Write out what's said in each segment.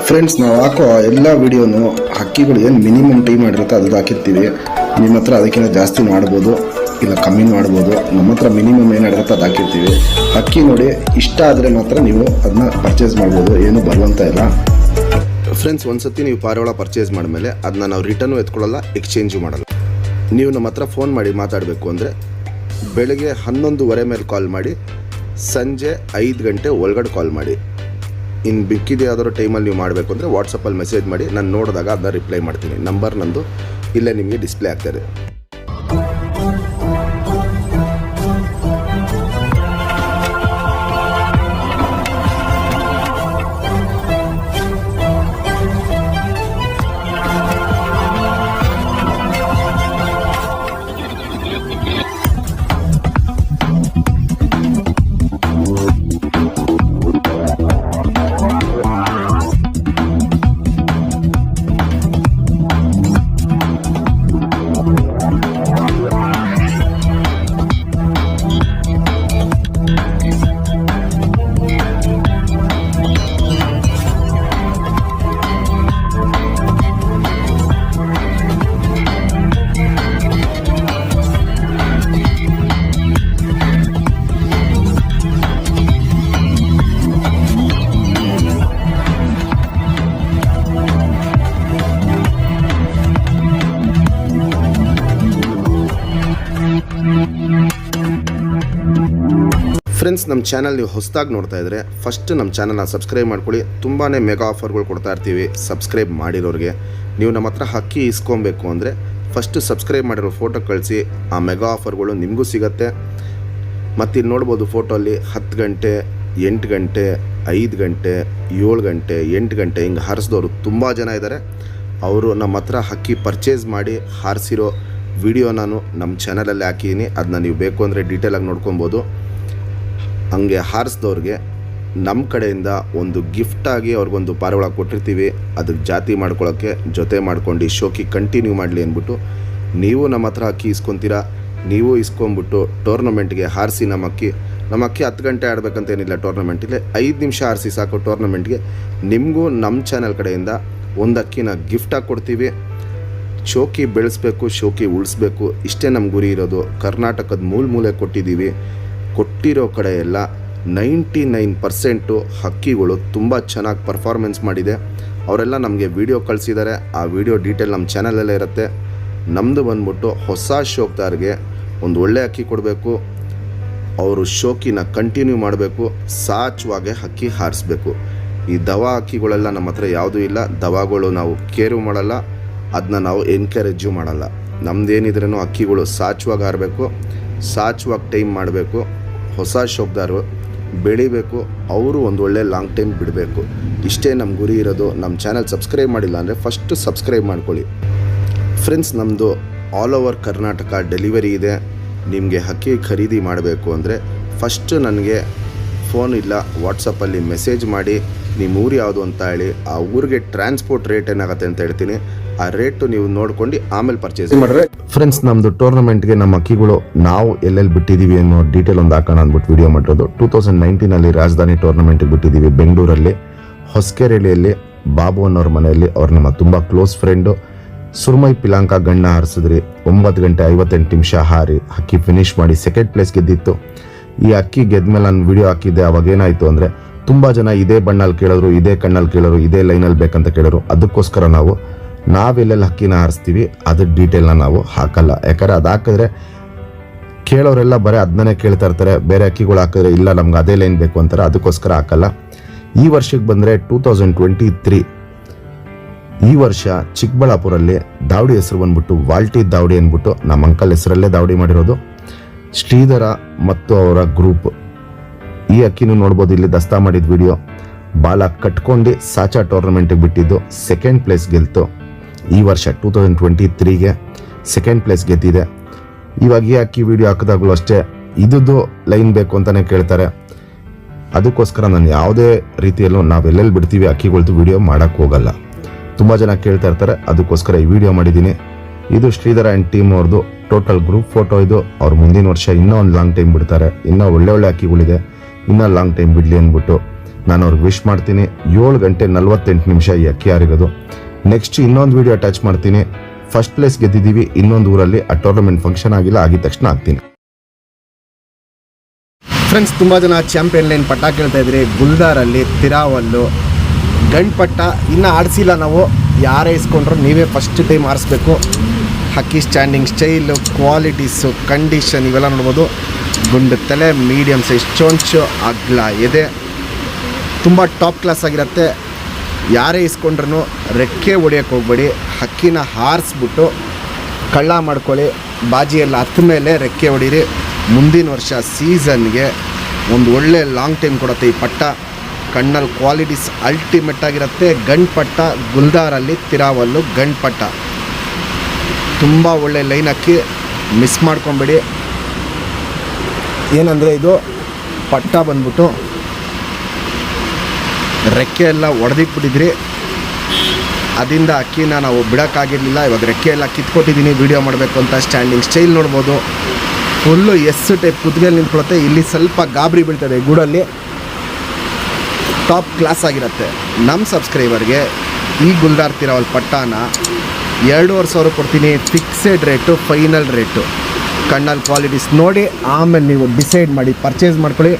Friends, ನಾವು ಹಾಕೋ ಎಲ್ಲ ವಿಡಿಯೋನು ಹಕ್ಕಿಗಳು ಏನು ಮಿನಿಮಮ್ ಟೈಮ್ ಮಾಡಿರುತ್ತೆ ಅದು ಹಾಕಿರ್ತೀವಿ. ನಿಮ್ಮ ಹತ್ರ ಅದಕ್ಕಿಂತ ಜಾಸ್ತಿ ಮಾಡ್ಬೋದು, ಇಲ್ಲ ಕಮ್ಮಿ ಮಾಡ್ಬೋದು. ನಮ್ಮ ಹತ್ರ ಮಿನಿಮಮ್ ಏನು ಹೇಳಿರುತ್ತೆ ಅದು ಹಾಕಿರ್ತೀವಿ. ಹಕ್ಕಿ ನೋಡಿ ಇಷ್ಟ ಆದರೆ ಮಾತ್ರ ನೀವು ಅದನ್ನ ಪರ್ಚೇಸ್ ಮಾಡ್ಬೋದು, ಏನು ಬರುವಂತ ಇಲ್ಲ. ಫ್ರೆಂಡ್ಸ್, ಒಂದ್ಸತಿ ನೀವು ಪಾರಿವಾಳ ಪರ್ಚೇಸ್ ಮಾಡಿದ್ಮೇಲೆ ಅದನ್ನ ನಾವು ರಿಟರ್ನು ಎತ್ಕೊಳ್ಳಲ್ಲ, ಎಕ್ಸ್ಚೇಂಜು ಮಾಡಲ್ಲ. ನೀವು ನಮ್ಮ ಹತ್ರ ಫೋನ್ ಮಾಡಿ ಮಾತಾಡಬೇಕು ಅಂದರೆ ಬೆಳಗ್ಗೆ 11:15 ಮೇಲೆ ಕಾಲ್ ಮಾಡಿ, ಸಂಜೆ 5 ಗಂಟೆ ಒಳಗಡೆ ಕಾಲ್ ಮಾಡಿ. ಇನ್ನು ಬಿಕ್ಕಿದೆ ಯಾವ್ದಾದ್ರು ಟೈಮಲ್ಲಿ ನೀವು ಮಾಡಬೇಕು ಅಂದರೆ ವಾಟ್ಸಪ್ಪಲ್ಲಿ ಮೆಸೇಜ್ ಮಾಡಿ, ನಾನು ನೋಡಿದಾಗ ಅದನ್ನ ರಿಪ್ಲೈ ಮಾಡ್ತೀನಿ. ನಂಬರ್ ನಂದು ಇಲ್ಲೇ ನಿಮಗೆ ಡಿಸ್ಪ್ಲೇ ಆಗ್ತಾಯಿದೆ. ಫ್ರೆಂಡ್ಸ್, ನಮ್ಮ ಚಾನಲ್ ನೀವು ಹೊಸದಾಗಿ ನೋಡ್ತಾ ಇದ್ದರೆ ಫಸ್ಟ್ ನಮ್ಮ ಚಾನಲ್ನ ಸಬ್ಸ್ಕ್ರೈಬ್ ಮಾಡ್ಕೊಳ್ಳಿ. ತುಂಬಾ ಮೆಗಾ ಆಫರ್ಗಳು ಕೊಡ್ತಾ ಇರ್ತೀವಿ ಸಬ್ಸ್ಕ್ರೈಬ್ ಮಾಡಿರೋರಿಗೆ. ನೀವು ನಮ್ಮ ಹತ್ರ ಹಕ್ಕಿ ಇಸ್ಕೊಬೇಕು ಅಂದರೆ ಫಸ್ಟು ಸಬ್ಸ್ಕ್ರೈಬ್ ಮಾಡಿರೋ ಫೋಟೋ ಕಳಿಸಿ, ಆ ಮೆಗಾ ಆಫರ್ಗಳು ನಿಮಗೂ ಸಿಗುತ್ತೆ. ಮತ್ತು ಇಲ್ಲಿ ನೋಡ್ಬೋದು ಫೋಟೋಲ್ಲಿ 10 ಗಂಟೆ, 8 ಗಂಟೆ, 5 ಗಂಟೆ, 7 ಗಂಟೆ, 8 ಗಂಟೆ ಹಿಂಗೆ ಹಾರಿಸಿದವರು ತುಂಬ ಜನ ಇದ್ದಾರೆ. ಅವರು ನಮ್ಮ ಹತ್ರ ಹಕ್ಕಿ ಪರ್ಚೇಸ್ ಮಾಡಿ ಹಾರಿಸಿರೋ ವಿಡಿಯೋ ನಾನು ನಮ್ಮ ಚಾನಲಲ್ಲಿ ಹಾಕಿದ್ದೀನಿ. ಅದನ್ನ ನೀವು ಬೇಕು ಅಂದರೆ ಡೀಟೇಲಾಗಿ ನೋಡ್ಕೊಬೋದು. ಹಂಗೆ ಹಾರಿಸಿದವ್ರಿಗೆ ನಮ್ಮ ಕಡೆಯಿಂದ ಒಂದು ಗಿಫ್ಟಾಗಿ ಅವ್ರಿಗೊಂದು ಪಾರಿವಾಳ ಕೊಟ್ಟಿರ್ತೀವಿ. ಅದಕ್ಕೆ ಜಾತಿ ಮಾಡ್ಕೊಳ್ಳೋಕ್ಕೆ ಜೊತೆ ಮಾಡ್ಕೊಂಡು ಶೋಕಿ ಕಂಟಿನ್ಯೂ ಮಾಡಲಿ ಅಂದ್ಬಿಟ್ಟು ನೀವು ನಮ್ಮ ಹತ್ರ ಅಕ್ಕಿ ಇಸ್ಕೊತೀರಾ. ನೀವು ಇಸ್ಕೊಂಬಿಟ್ಟು ಟೂರ್ನಮೆಂಟ್ಗೆ ಹಾರಿಸಿ. ನಮ್ಮ ಅಕ್ಕಿ 10 ಗಂಟೆ ಆಡಬೇಕಂತೇನಿಲ್ಲ. ಟೂರ್ನಮೆಂಟಿಗೆ 5 ನಿಮಿಷ ಹಾರಿಸಿ ಸಾಕು. ಟೂರ್ನಮೆಂಟ್ಗೆ ನಿಮಗೂ ನಮ್ಮ ಚಾನಲ್ ಕಡೆಯಿಂದ ಒಂದು ಅಕ್ಕಿನ ಗಿಫ್ಟಾಗಿ ಕೊಡ್ತೀವಿ. ಶೋಕಿ ಬೆಳೆಸಬೇಕು, ಶೋಕಿ ಉಳಿಸ್ಬೇಕು, ಇಷ್ಟೇ ನಮ್ಮ ಗುರಿ ಇರೋದು. ಕರ್ನಾಟಕದ ಮೂಲೆ ಕೊಟ್ಟಿದ್ದೀವಿ. ಕೊಟ್ಟಿರೋ ಕಡೆ ಎಲ್ಲ 99% ಹಕ್ಕಿಗಳು ತುಂಬ ಚೆನ್ನಾಗಿ ಪರ್ಫಾರ್ಮೆನ್ಸ್ ಮಾಡಿದೆ. ಅವರೆಲ್ಲ ನಮಗೆ ವಿಡಿಯೋ ಕಳಿಸಿದ್ದಾರೆ. ಆ ವಿಡಿಯೋ ಡೀಟೇಲ್ ನಮ್ಮ ಚಾನಲಲ್ಲೇ ಇರುತ್ತೆ. ನಮ್ಮದು ಬಂದ್ಬಿಟ್ಟು ಹೊಸ ಶೋಕ್ದಾರ್ಗೆ ಒಂದು ಒಳ್ಳೆ ಅಕ್ಕಿ ಕೊಡಬೇಕು. ಅವರು ಶೋಕಿನ ಕಂಟಿನ್ಯೂ ಮಾಡಬೇಕು, ಸಾಚುವಾಗೆ ಹಕ್ಕಿ ಹಾರಿಸ್ಬೇಕು. ಈ ದವಾ ಹಕ್ಕಿಗಳೆಲ್ಲ ನಮ್ಮ ಹತ್ರ ಯಾವುದೂ ಇಲ್ಲ. ದವಾಗಳು ನಾವು ಕೇರು ಮಾಡಲ್ಲ, ಅದನ್ನ ನಾವು ಎನ್ಕರೇಜು ಮಾಡಲ್ಲ. ನಮ್ಮದೇನಿದ್ರೂ ಹಕ್ಕಿಗಳು ಸಾಚುವಾಗಿ ಹಾರಬೇಕು, ಸಾಚುವಾಗಿ ಟೈಮ್ ಮಾಡಬೇಕು. ಹೊಸ ಶೋಕ್ದಾರು ಬೆಳಿಬೇಕು, ಅವರು ಒಂದು ಒಳ್ಳೆ ಲಾಂಗ್ ಟೈಮ್ ಬಿಡಬೇಕು. ಇಷ್ಟೇ ನಮ್ಮ ಗುರಿ ಇರೋದು. ನಮ್ಮ ಚಾನಲ್ ಸಬ್ಸ್ಕ್ರೈಬ್ ಮಾಡಿಲ್ಲ ಅಂದರೆ ಫಸ್ಟು ಸಬ್ಸ್ಕ್ರೈಬ್ ಮಾಡ್ಕೊಳ್ಳಿ. ಫ್ರೆಂಡ್ಸ್, ನಮ್ಮದು ಆಲ್ ಓವರ್ ಕರ್ನಾಟಕ ಡೆಲಿವರಿ ಇದೆ. ನಿಮಗೆ ಹಕ್ಕಿ ಖರೀದಿ ಮಾಡಬೇಕು ಅಂದರೆ ಫಸ್ಟು ನನಗೆ ಫೋನ್ ಇಲ್ಲ ವಾಟ್ಸಪ್ಪಲ್ಲಿ ಮೆಸೇಜ್ ಮಾಡಿ ನಿಮ್ಮ ಊರು ಯಾವುದು ಅಂತ ಹೇಳಿ, ಆ ಊರಿಗೆ ಟ್ರಾನ್ಸ್ಪೋರ್ಟ್ ರೇಟ್ ಏನಾಗುತ್ತೆ ಅಂತ ಹೇಳ್ತೀನಿ. ಆ ರೇಟು ನೀವು ನೋಡ್ಕೊಂಡು ಆಮೇಲೆ ಪರ್ಚೇಸ್ ಮಾಡಿದ್ರೆ. ಫ್ರೆಂಡ್ಸ್, ನಮ್ಮದು ಟೂರ್ನಮೆಂಟ್ಗೆ ನಮ್ಮ ಅಕ್ಕಿಗಳು ನಾವು ಎಲ್ಲೆಲ್ಲಿ ಬಿಟ್ಟಿದ್ದೀವಿ ಅನ್ನೋ ಡೀಟೇಲ್ ಒಂದು ಹಾಕೋಣ ಅಂದ್ಬಿಟ್ಟು ವಿಡಿಯೋ ಮಾಡಿರೋದು. 2019 ರಾಜಧಾನಿ ಟೂರ್ನಮೆಂಟ್ಗೆ ಬಿಟ್ಟಿದ್ದೀವಿ ಬೆಂಗಳೂರಲ್ಲಿ, ಹೊಸಕೆರೆಹಳ್ಳಿಯಲ್ಲಿ, ಬಾಬು ಅನ್ನೋರ ಮನೆಯಲ್ಲಿ. ಅವ್ರು ನಮ್ಮ ತುಂಬ ಕ್ಲೋಸ್ ಫ್ರೆಂಡು. ಸುರ್ಮೈ ಪಿಲಾಂಕ ಗಣ್ಣ ಹಾರಿಸಿದ್ರಿ. 9 ಗಂಟೆ 58 ನಿಮಿಷ ಹಾರಿ ಹಕ್ಕಿ ಫಿನಿಶ್ ಮಾಡಿ ಸೆಕೆಂಡ್ ಪ್ಲೇಸ್ ಗೆದ್ದಿತ್ತು. ಈ ಅಕ್ಕಿ ಗೆದ್ಮೇಲೆ ನಾನು ವಿಡಿಯೋ ಹಾಕಿದ್ದೆ. ಅವಾಗ ಏನಾಯಿತು ಅಂದರೆ ತುಂಬ ಜನ ಇದೇ ಬಣ್ಣಲ್ಲಿ ಕೇಳೋರು, ಇದೇ ಕಣ್ಣಲ್ಲಿ ಕೇಳೋರು, ಇದೇ ಲೈನಲ್ಲಿ ಬೇಕಂತ ಕೇಳೋರು. ಅದಕ್ಕೋಸ್ಕರ ನಾವೆಲ್ಲೆಲ್ಲಿ ಹಕ್ಕಿನ ಹಾರಿಸ್ತೀವಿ ಅದ್ರ ಡೀಟೇಲ್ನ ನಾವು ಹಾಕಲ್ಲ. ಯಾಕಂದರೆ ಅದು ಹಾಕಿದ್ರೆ ಕೇಳೋರೆಲ್ಲ ಬರೀ ಅದನ್ನೇ ಕೇಳ್ತಾ ಇರ್ತಾರೆ. ಬೇರೆ ಅಕ್ಕಿಗಳು ಹಾಕಿದ್ರೆ ಇಲ್ಲ ನಮ್ಗೆ ಅದೇ ಲೈನ್ ಬೇಕು ಅಂತಾರೆ. ಅದಕ್ಕೋಸ್ಕರ ಹಾಕಲ್ಲ. ಈ ವರ್ಷಕ್ಕೆ ಬಂದರೆ 2023 ಈ ವರ್ಷ ಚಿಕ್ಕಬಳ್ಳಾಪುರಲ್ಲಿ ದಾವಡಿ ಹೆಸರು ಬಂದ್ಬಿಟ್ಟು ವಾಲ್ಟಿ ದಾವಡಿ ಅಂದ್ಬಿಟ್ಟು ನಮ್ಮ ಅಂಕಲ್ ಹೆಸರಲ್ಲೇ ದಾವಡಿ ಮಾಡಿರೋದು. ಶ್ರೀಧರ ಮತ್ತು ಅವರ ಗ್ರೂಪ್. ಈ ಅಕ್ಕಿನೂ ನೋಡ್ಬೋದು, ಇಲ್ಲಿ ದಸ್ತಾ ಮಾಡಿದ ವಿಡಿಯೋ. ಬಾಲ ಕಟ್ಕೊಂಡು ಸಾಚಾ ಟೂರ್ನಮೆಂಟಿಗೆ ಬಿಟ್ಟಿದ್ದು, ಸೆಕೆಂಡ್ ಪ್ಲೇಸ್ ಗೆಲ್ತು. ಈ ವರ್ಷ 2023ಗೆ ಸೆಕೆಂಡ್ ಪ್ಲೇಸ್ ಗೆದ್ದಿದೆ. ಇವಾಗ ಈ ಅಕ್ಕಿ ವಿಡಿಯೋ ಹಾಕಿದಾಗಲೂ ಅಷ್ಟೇ ಇದ್ದು ಲೈನ್ ಬೇಕು ಅಂತಲೇ ಕೇಳ್ತಾರೆ. ಅದಕ್ಕೋಸ್ಕರ ನಾನು ಯಾವುದೇ ರೀತಿಯಲ್ಲೂ ನಾವೆಲ್ಲೆಲ್ಲಿ ಬಿಡ್ತೀವಿ ಅಕ್ಕಿಗಳ್ದು ವಿಡಿಯೋ ಮಾಡೋಕ್ಕೆ ಹೋಗಲ್ಲ. ತುಂಬ ಜನ ಕೇಳ್ತಾ ಇರ್ತಾರೆ, ಅದಕ್ಕೋಸ್ಕರ ಈ ವಿಡಿಯೋ ಮಾಡಿದ್ದೀನಿ. ಇದು ಶ್ರೀಧರ ಆ್ಯಂಡ್ ಟೀಮ್ ಅವ್ರದ್ದು ಟೋಟಲ್ ಗ್ರೂಪ್ ಫೋಟೋ. ಇದು ಅವ್ರು ಮುಂದಿನ ವರ್ಷ ಇನ್ನೂ ಒಂದು ಲಾಂಗ್ ಟೈಮ್ ಬಿಡ್ತಾರೆ. ಇನ್ನೂ ಒಳ್ಳೆ ಅಕ್ಕಿಗಳಿದೆ, ಇನ್ನೂ ಲಾಂಗ್ ಟೈಮ್ ಬಿಡಲಿ ಅಂದ್ಬಿಟ್ಟು ನಾನು ಅವ್ರಿಗೆ ವಿಶ್ ಮಾಡ್ತೀನಿ. 7 ಗಂಟೆ 48 ನಿಮಿಷ ಈ ಅಕ್ಕಿ ಆರಿರೋದು. ನೆಕ್ಸ್ಟ್ ಇನ್ನೊಂದು ವಿಡಿಯೋ ಅಟ್ಯಾಚ್ ಮಾಡ್ತೀನಿ. ಫಸ್ಟ್ ಪ್ಲೇಸ್ ಗೆದ್ದಿದ್ದೀವಿ ಇನ್ನೊಂದು ಊರಲ್ಲಿ, ಆ ಟೂರ್ನಮೆಂಟ್ ಫಂಕ್ಷನ್ ಆಗಿಲ್ಲ, ಆಗಿದ ತಕ್ಷಣ ಆಗ್ತೀನಿ. ಫ್ರೆಂಡ್ಸ್, ತುಂಬ ಜನ ಚಾಂಪಿಯನ್ ಲೈನ್ ಪಟ್ಟ ಕೇಳ್ತಾ ಇದ್ರಿ. ಗುಲ್ದಾರಲ್ಲಿ ತಿರಾವಲ್ಲು ಗಂಡ್ಪಟ್ಟ ಇನ್ನೂ ಆಡಿಸಿಲ್ಲ ನಾವು. ಯಾರೇ ಇಸ್ಕೊಂಡ್ರು ನೀವೇ ಫಸ್ಟ್ ಟೈಮ್ ಆರಿಸ್ಬೇಕು. ಹಕ್ಕಿ ಸ್ಟ್ಯಾಂಡಿಂಗ್ ಸ್ಟೈಲು, ಕ್ವಾಲಿಟೀಸು, ಕಂಡೀಷನ್ ಇವೆಲ್ಲ ನೋಡ್ಬೋದು. ಗುಂಡು ತಲೆ, ಮೀಡಿಯಮ್ ಸೈಜ್ ಚೊಂಚು, ಅಗ್ಲ ಎದೆ, ತುಂಬ ಟಾಪ್ ಕ್ಲಾಸ್ ಆಗಿರುತ್ತೆ. ಯಾರೇ ಇಸ್ಕೊಂಡ್ರೂ ರೆಕ್ಕೆ ಹೊಡಿಯೋಕ್ಕೆ ಹೋಗ್ಬೇಡಿ. ಹಕ್ಕಿನ ಹಾರಿಸ್ಬಿಟ್ಟು ಕಳ್ಳ ಮಾಡ್ಕೊಳ್ಳಿ. ಬಾಜಿ ಎಲ್ಲ ಹತ್ತ ಮೇಲೆ ರೆಕ್ಕೆ ಹೊಡೀರಿ. ಮುಂದಿನ ವರ್ಷ ಸೀಸನ್ಗೆ ಒಂದು ಒಳ್ಳೆ ಲಾಂಗ್ ಟೈಮ್ ಕೊಡುತ್ತೆ ಈ ಪಟ್ಟ. ಕಣ್ಣಲ್ಲಿ ಕ್ವಾಲಿಟೀಸ್ ಅಲ್ಟಿಮೇಟ್ ಆಗಿರುತ್ತೆ. ಗಂಡ್ಪಟ್ಟ ಗುಲ್ದಾರಲ್ಲಿ ತಿರಾವಲ್ಲು ಗಂಡ್ಪಟ್ಟ ತುಂಬ ಒಳ್ಳೆ ಲೈನ್ ಅಕ್ಕಿ, ಮಿಸ್ ಮಾಡ್ಕೊಬೇಡಿ. ಏನಂದರೆ ಇದು ಪಟ್ಟ ಬಂದ್ಬಿಟ್ಟು ರೆಕ್ಕೆ ಎಲ್ಲ ಒಡೆದಿಟ್ಬಿಟ್ಟಿದ್ರಿ, ಅದರಿಂದ ಅಕ್ಕಿನ ನಾವು ಬಿಡೋಕ್ಕಾಗಿರಲಿಲ್ಲ. ಇವಾಗ ರೆಕ್ಕೆ ಎಲ್ಲ ಕಿತ್ಕೊಟ್ಟಿದ್ದೀನಿ ವೀಡಿಯೋ ಮಾಡಬೇಕು ಅಂತ. ಸ್ಟ್ಯಾಂಡಿಂಗ್ ಸ್ಟೈಲ್ ನೋಡ್ಬೋದು, ಫುಲ್ಲು ಎಸ್ ಟೈಪ್ ಕುತ್ತಿಗೆಯಲ್ಲಿ ನಿಂತ್ಕೊಳುತ್ತೆ. ಇಲ್ಲಿ ಸ್ವಲ್ಪ ಗಾಬರಿ ಬೀಳ್ತದೆ ಗೂಡಲ್ಲಿ, ಟಾಪ್ ಕ್ಲಾಸ್ ಆಗಿರುತ್ತೆ. ನಮ್ಮ ಸಬ್ಸ್ಕ್ರೈಬರ್ಗೆ ಈ ಗುಲ್ದಾರ್ ತಿರಾವಲ್ ಪಟ್ಟಾನ 2,500 ಕೊಡ್ತೀನಿ. Fixed rate, final rate. ಕಣ್ಣಲ್ಲಿ ಕ್ವಾಲಿಟೀಸ್ ನೋಡಿ ಆಮೇಲೆ ನೀವು ಡಿಸೈಡ್ ಮಾಡಿ ಪರ್ಚೇಸ್ ಮಾಡ್ಕೊಳ್ಳಿ.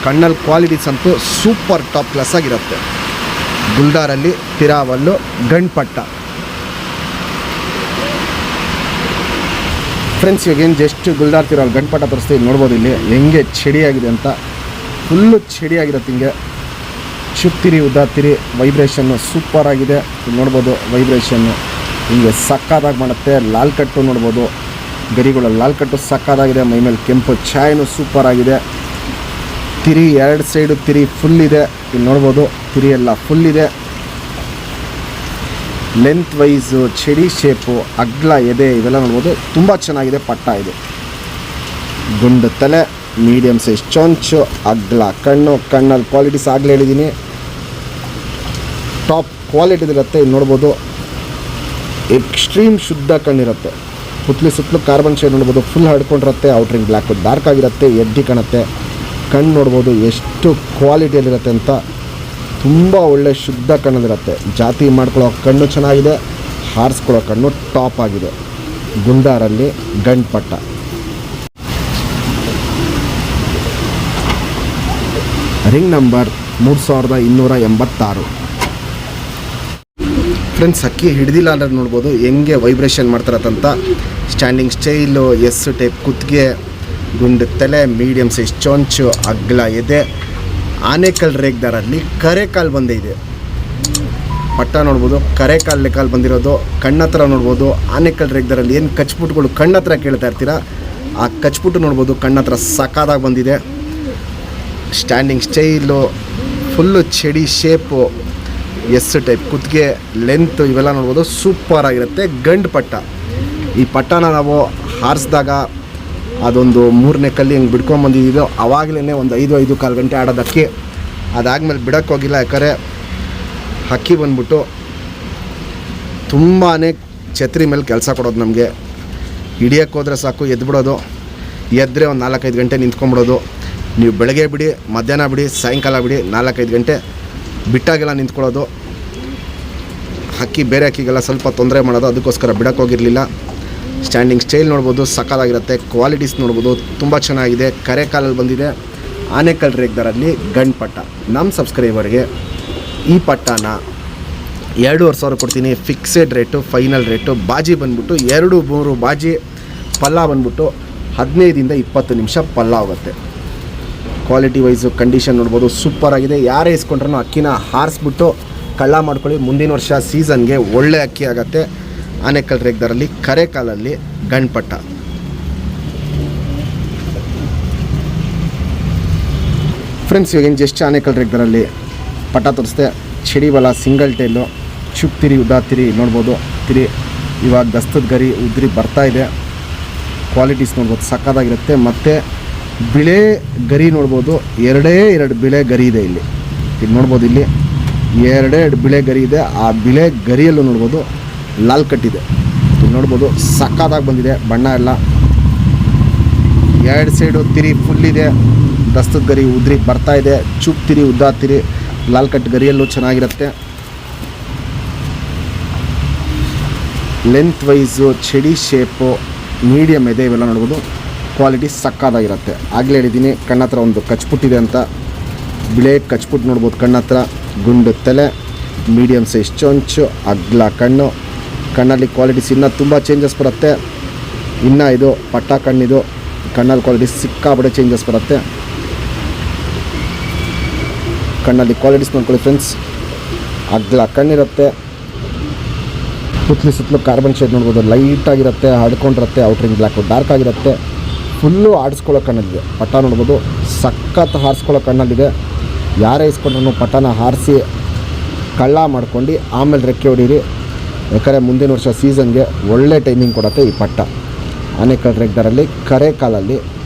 ಕಣ್ಣಲ್ಲಿ ಕ್ವಾಲಿಟೀಸ್ ಅಂತೂ ಸೂಪರ್ ಟಾಪ್ ಕ್ಲಾಸ್ ಆಗಿರುತ್ತೆ. ಗುಲ್ದಾರಲ್ಲಿ ತಿರಾವಲ್ಲು ಗಂಡ್ಪಟ್ಟ. ಫ್ರೆಂಡ್ಸ್, ಇವಾಗೇನು ಜಸ್ಟ್ ಗುಲ್ದಾರ್ ತಿರಾವಲ್ ಗಂಡ್ಪಟ್ಟ ತೋರಿಸ್ತೀವಿ, ನೋಡ್ಬೋದು ಇಲ್ಲಿ ಹೆಂಗೆ ಚಡಿಯಾಗಿದೆ ಅಂತ. ಫುಲ್ಲು ಚಡಿಯಾಗಿರುತ್ತೆ. ಹಿಂಗೆ ಚುಪ್ತಿರಿ ಉದ್ದಾತಿರಿ, ವೈಬ್ರೇಷನ್ನು ಸೂಪರ್ ಆಗಿದೆ. ನೋಡ್ಬೋದು ವೈಬ್ರೇಷನ್ನು ಹಿಂಗೆ ಸಕ್ಕದಾಗಿ ಮಾಡುತ್ತೆ. ಲಾಲ್ ಕಟ್ಟು ನೋಡ್ಬೋದು, ಗರಿಗಳ ಲಾಲ್ ಕಟ್ಟು ಸಕ್ಕದಾಗಿದೆ. ಮೈಮೇಲೆ ಕೆಂಪು ಛಾಯನು ಸೂಪರ್ ಆಗಿದೆ. ತಿರಿ 2 ಸೈಡು ತಿರಿ ಫುಲ್ ಇದೆ. ಇಲ್ಲಿ ನೋಡ್ಬೋದು ತಿರಿ ಎಲ್ಲ ಫುಲ್ ಇದೆ. ಲೆಂತ್ ವೈಸು, ಚಡಿ ಶೇಪು, ಅಗ್ಲ ಎದೆ ಇವೆಲ್ಲ ನೋಡ್ಬೋದು. ತುಂಬ ಚೆನ್ನಾಗಿದೆ ಪಟ್ಟ ಇದು. ಗುಂಡು ತಲೆ, ಮೀಡಿಯಮ್ ಸೈಜ್ ಚೊಂಚು, ಅಗ್ಲ ಕಣ್ಣು. ಕಣ್ಣಲ್ಲಿ ಕ್ವಾಲಿಟೀಸ್ ಆಗಲೇ ಹೇಳಿದ್ದೀನಿ, ಟಾಪ್ ಕ್ವಾಲಿಟಿದಿರುತ್ತೆ. ಇಲ್ಲಿ ನೋಡ್ಬೋದು ಎಕ್ಸ್ಟ್ರೀಮ್ ಶುದ್ಧ ಕಣ್ಣಿರುತ್ತೆ. ಸುತ್ತಲೂ ಕಾರ್ಬನ್ ಶೇಡ್ ನೋಡ್ಬೋದು, ಫುಲ್ ಹಡ್ಕೊಂಡಿರುತ್ತೆ. ಔಟ್ರಿಂಗ್ ಬ್ಲ್ಯಾಕು ಡಾರ್ಕ್ ಆಗಿರುತ್ತೆ, ಎಡ್ಡಿ ಕಾಣುತ್ತೆ. ಕಣ್ಣು ನೋಡ್ಬೋದು ಎಷ್ಟು ಕ್ವಾಲಿಟಿಯಲ್ಲಿರುತ್ತೆ ಅಂತ. ತುಂಬ ಒಳ್ಳೆ ಶುದ್ಧ ಕಣ್ಣಲ್ಲಿರುತ್ತೆ. ಜಾತಿ ಮಾಡ್ಕೊಳ್ಳೋ ಕಣ್ಣು ಚೆನ್ನಾಗಿದೆ, ಹಾರಿಸ್ಕೊಳ್ಳೋ ಕಣ್ಣು ಟಾಪ್ ಆಗಿದೆ. ಗುಲ್ದಾರಲ್ಲಿ ಗಂಡ್ಪಟ್ಟ. Ring number 3286. ಫ್ರೆಂಡ್ಸ್, ಅಕ್ಕಿ ಹಿಡ್ದಿಲ್ಲ ಅಂದ್ರೆ ನೋಡ್ಬೋದು ಹೆಂಗೆ ವೈಬ್ರೇಷನ್ ಮಾಡ್ತಾರತ್ತಂತ. ಸ್ಟ್ಯಾಂಡಿಂಗ್ ಸ್ಟೈಲು, ಎಸ್ ಟೈಪ್ ಕುತ್ತಿಗೆ, ಗುಂಡು ತಲೆ, ಮೀಡಿಯಮ್ ಸೈಜ್ ಚೊಂಚು, ಅಗ್ಲ ಎದೆ. ಆನೆಕಲ್ ರೇಗ್ದಾರಲ್ಲಿ ಕರೆಕಾಲು ಬಂದೇ ಇದೆ. ಪಟ್ಟ ನೋಡ್ಬೋದು ಕರೆಕಾಲು ಲೆಕ್ಕಾಲು ಬಂದಿರೋದು. ಕಣ್ಣತ್ರ ನೋಡ್ಬೋದು ಆನೆಕಲ್ ರೇಗ್ದಾರಲ್ಲಿ ಏನು ಕಚ್ಪುಟ್ಗಳು ಕಣ್ಣತ್ರ ಕೇಳ್ತಾ ಇರ್ತೀರ, ಆ ಕಚ್ಪುಟ್ಟು ನೋಡ್ಬೋದು ಕಣ್ಣತ್ರ ಸಕ್ಕದಾಗಿ ಬಂದಿದೆ. ಸ್ಟ್ಯಾಂಡಿಂಗ್ ಸ್ಟೈಲು, ಫುಲ್ಲು ಚಡಿ ಶೇಪು, ಎಸ್ ಟೈಪ್ ಕುತ್ತಿಗೆ, ಲೆಂತು ಇವೆಲ್ಲ ನೋಡ್ಬೋದು ಸೂಪರ್ ಆಗಿರುತ್ತೆ. ಗಂಡು ಪಟ್ಟ. ಈ ಪಟ್ಟನ ನಾವು ಹಾರಿಸಿದಾಗ ಅದೊಂದು 3ನೇ ಕಲ್ಲಿ ಹಿಂಗೆ ಬಿಡ್ಕೊಂಬಂದಿದ್ದು. ಆವಾಗಲೇ ಒಂದು 5-5.25 ಗಂಟೆ ಆಡೋದಕ್ಕೆ. ಅದಾದಮೇಲೆ ಬಿಡೋಕ್ಕೆ ಹೋಗಿಲ್ಲ, ಯಾಕಂದರೆ ಹಕ್ಕಿ ಬಂದ್ಬಿಟ್ಟು ತುಂಬಾ ಛತ್ರಿ ಮೇಲೆ ಕೆಲಸ ಕೊಡೋದು ನಮಗೆ. ಹಿಡಿಯೋಕ್ಕೆ ಹೋದರೆ ಸಾಕು ಎದ್ಬಿಡೋದು, ಎದ್ದರೆ ಒಂದು 4-5 ಗಂಟೆ ನಿಂತ್ಕೊಂಡ್ಬಿಡೋದು. ನೀವು ಬೆಳಗ್ಗೆ ಬಿಡಿ, ಮಧ್ಯಾಹ್ನ ಬಿಡಿ, ಸಾಯಂಕಾಲ ಬಿಡಿ, 4-5 ಗಂಟೆ ಬಿಟ್ಟಾಗೆಲ್ಲ ನಿಂತ್ಕೊಳ್ಳೋದು. ಹಕ್ಕಿ ಬೇರೆ ಹಕ್ಕಿಗೆಲ್ಲ ಸ್ವಲ್ಪ ತೊಂದರೆ ಮಾಡೋದು, ಅದಕ್ಕೋಸ್ಕರ ಬಿಡೋಕ್ಕೆ ಹೋಗಿರಲಿಲ್ಲ. ಸ್ಟ್ಯಾಂಡಿಂಗ್ ಸ್ಟೈಲ್ ನೋಡ್ಬೋದು ಸಕ್ಕದಾಗಿರುತ್ತೆ. ಕ್ವಾಲಿಟೀಸ್ ನೋಡ್ಬೋದು ತುಂಬ ಚೆನ್ನಾಗಿದೆ. ಕರೆಕಾಲಲ್ಲಿ ಬಂದಿದೆ. ಆನೆಕಲ್ ರೇಗ್ದಾರಲ್ಲಿ ಗಂಡ್ಪಟ್ಟ. ನಮ್ಮ ಸಬ್ಸ್ಕ್ರೈಬರ್ಗೆ ಈ ಪಟ್ಟನ 2,500 ಕೊಡ್ತೀನಿ. Fixed rate, final rate. ಬಾಜಿ ಬಂದ್ಬಿಟ್ಟು 2-3 ಬಾಜಿ. ಪಲ್ಲ ಬಂದ್ಬಿಟ್ಟು 15-20 ನಿಮಿಷ ಪಲ್ಲ ಆಗುತ್ತೆ. ಕ್ವಾಲಿಟಿ ವೈಸು ಕಂಡೀಷನ್ ನೋಡ್ಬೋದು ಸೂಪರ್ ಆಗಿದೆ. ಯಾರೇ ಇಸ್ಕೊಂಡ್ರೂ ಅಕ್ಕಿನ ಹಾರಿಸ್ಬಿಟ್ಟು ಕಳ್ಳ ಮಾಡ್ಕೊಳ್ಳಿ. ಮುಂದಿನ ವರ್ಷ ಸೀಸನ್ಗೆ ಒಳ್ಳೆ ಅಕ್ಕಿ ಆಗುತ್ತೆ. ಆನೆಕಲ್ ರೇಗ್ದಾರಲ್ಲಿ ಕರೆಕಾಲಲ್ಲಿ ಗಂಡ್ಪಟ್ಟ. ಫ್ರೆಂಡ್ಸ್, ಇವಾಗ ಜಸ್ಟ್ ಆನೆಕಲ್ ರೇಗ್ದಾರಲ್ಲಿ ಪಟ್ಟ ತೋರಿಸ್ದೆ. ಚಡಿ ಬಲ, ಸಿಂಗಲ್ ಟೈಲು, ಚುಪ್ ತಿರಿ ಉದ್ದಾತಿರಿ ನೋಡ್ಬೋದು. ತಿರಿ ಇವಾಗ ದಸ್ತದ ಗರಿ ಉದ್ರಿ ಬರ್ತಾ ಇದೆ. ಕ್ವಾಲಿಟೀಸ್ ನೋಡ್ಬೋದು ಸಕ್ಕದಾಗಿರುತ್ತೆ. ಮತ್ತು ಬಿಳೆ ಗರಿ ನೋಡ್ಬೋದು, 2 ಬಿಳೆ ಗರಿ ಇದೆ ಇಲ್ಲಿ. ಇಲ್ಲಿ ನೋಡ್ಬೋದು, ಇಲ್ಲಿ 2 ಬಿಳೆ ಗರಿ ಇದೆ. ಆ ಬಿಳೆ ಗರಿಯಲ್ಲೂ ನೋಡ್ಬೋದು ಲಾಲ್ ಕಟ್ಟಿದೆ. ಇಲ್ಲಿ ನೋಡ್ಬೋದು ಸಕ್ಕದಾಗಿ ಬಂದಿದೆ ಬಣ್ಣ ಎಲ್ಲ. 2 ಸೈಡು ತಿರಿ ಫುಲ್ ಇದೆ. ದಸ್ತದ ಗರಿ ಉದ್ರಿ ಬರ್ತಾ ಇದೆ. ಚುಪ್ ತಿರಿ ಉದ್ದಾತಿರಿ ಲಾಲ್ ಕಟ್ ಗರಿಯಲ್ಲೂ ಚೆನ್ನಾಗಿರುತ್ತೆ. ಲೆಂತ್ ವೈಸು, ಚಡಿ ಶೇಪು, ಮೀಡಿಯಮ್ ಇದೆ, ಇವೆಲ್ಲ ನೋಡ್ಬೋದು. ಕ್ವಾಲಿಟಿ ಸಕ್ಕತ್ತಾಗಿರುತ್ತೆ. ಆಗಲೇ ಹೇಳಿದ್ದೀನಿ ಕಣ್ಣ ಹತ್ರ ಒಂದು ಕಚ್ಪುಟ್ಟಿದೆ ಅಂತ. ಬಿಳೆ ಕಚ್ಪುಟ್ಟು ನೋಡ್ಬೋದು ಕಣ್ಣ ಹತ್ರ. ಗುಂಡು ತಲೆ, ಮೀಡಿಯಮ್ ಸೈಜ್ ಚೊಂಚು, ಅಗ್ಲ ಕಣ್ಣು. ಕಣ್ಣಲ್ಲಿ ಕ್ವಾಲಿಟೀಸ್ ಇನ್ನೂ ತುಂಬ ಚೇಂಜಸ್ ಬರುತ್ತೆ. ಇನ್ನು ಇದು ಪಟ್ಟ ಕಣ್ಣಿದು, ಕಣ್ಣಲ್ಲಿ ಕ್ವಾಲಿಟಿ ಸಿಕ್ಕಾಪಟ್ಟೆ ಚೇಂಜಸ್ ಬರುತ್ತೆ. ಕಣ್ಣಲ್ಲಿ ಕ್ವಾಲಿಟೀಸ್ ನೋಡ್ಕೊಳ್ಳಿ ಫ್ರೆಂಡ್ಸ್. ಅಗ್ಲ ಕಣ್ಣಿರುತ್ತೆ, ಸುತ್ತಲೂ ಕಾರ್ಬನ್ ಶೇಡ್ ನೋಡ್ಬೋದು. ಲೈಟಾಗಿರುತ್ತೆ, ಹಡ್ಕೊಂಡಿರುತ್ತೆ. ಔಟ್ರಿಂಗ್ ಬ್ಲ್ಯಾಕು ಡಾರ್ಕ್ ಆಗಿರುತ್ತೆ. ಫುಲ್ಲು ಆಡಿಸ್ಕೊಳ್ಳೋ ಕಣ್ಣಲ್ಲಿದೆ. ಪಟ್ಟ ನೋಡ್ಬೋದು, ಸಖತ್ ಹಾರಿಸ್ಕೊಳ್ಳೋ ಕಣ್ಣಲ್ಲಿದೆ. ಯಾರೇ ಇಸ್ಕೊಂಡ್ರೂ ಪಟ್ಟನ ಹಾರಿಸಿ ಕಳ್ಳ ಮಾಡ್ಕೊಂಡು ಆಮೇಲೆ ರೆಕ್ಕೆ ಹೊಡೀರಿ. ಯಾಕಂದರೆ ಮುಂದಿನ ವರ್ಷ ಸೀಸನ್ಗೆ ಒಳ್ಳೆ ಟೈಮಿಂಗ್ ಕೊಡುತ್ತೆ ಈ ಪಟ್ಟ. ಆನೆಕಲ್ ರೆಗ್ಡರಲ್ಲಿ ಕರೆ ಕಾಲಲ್ಲಿ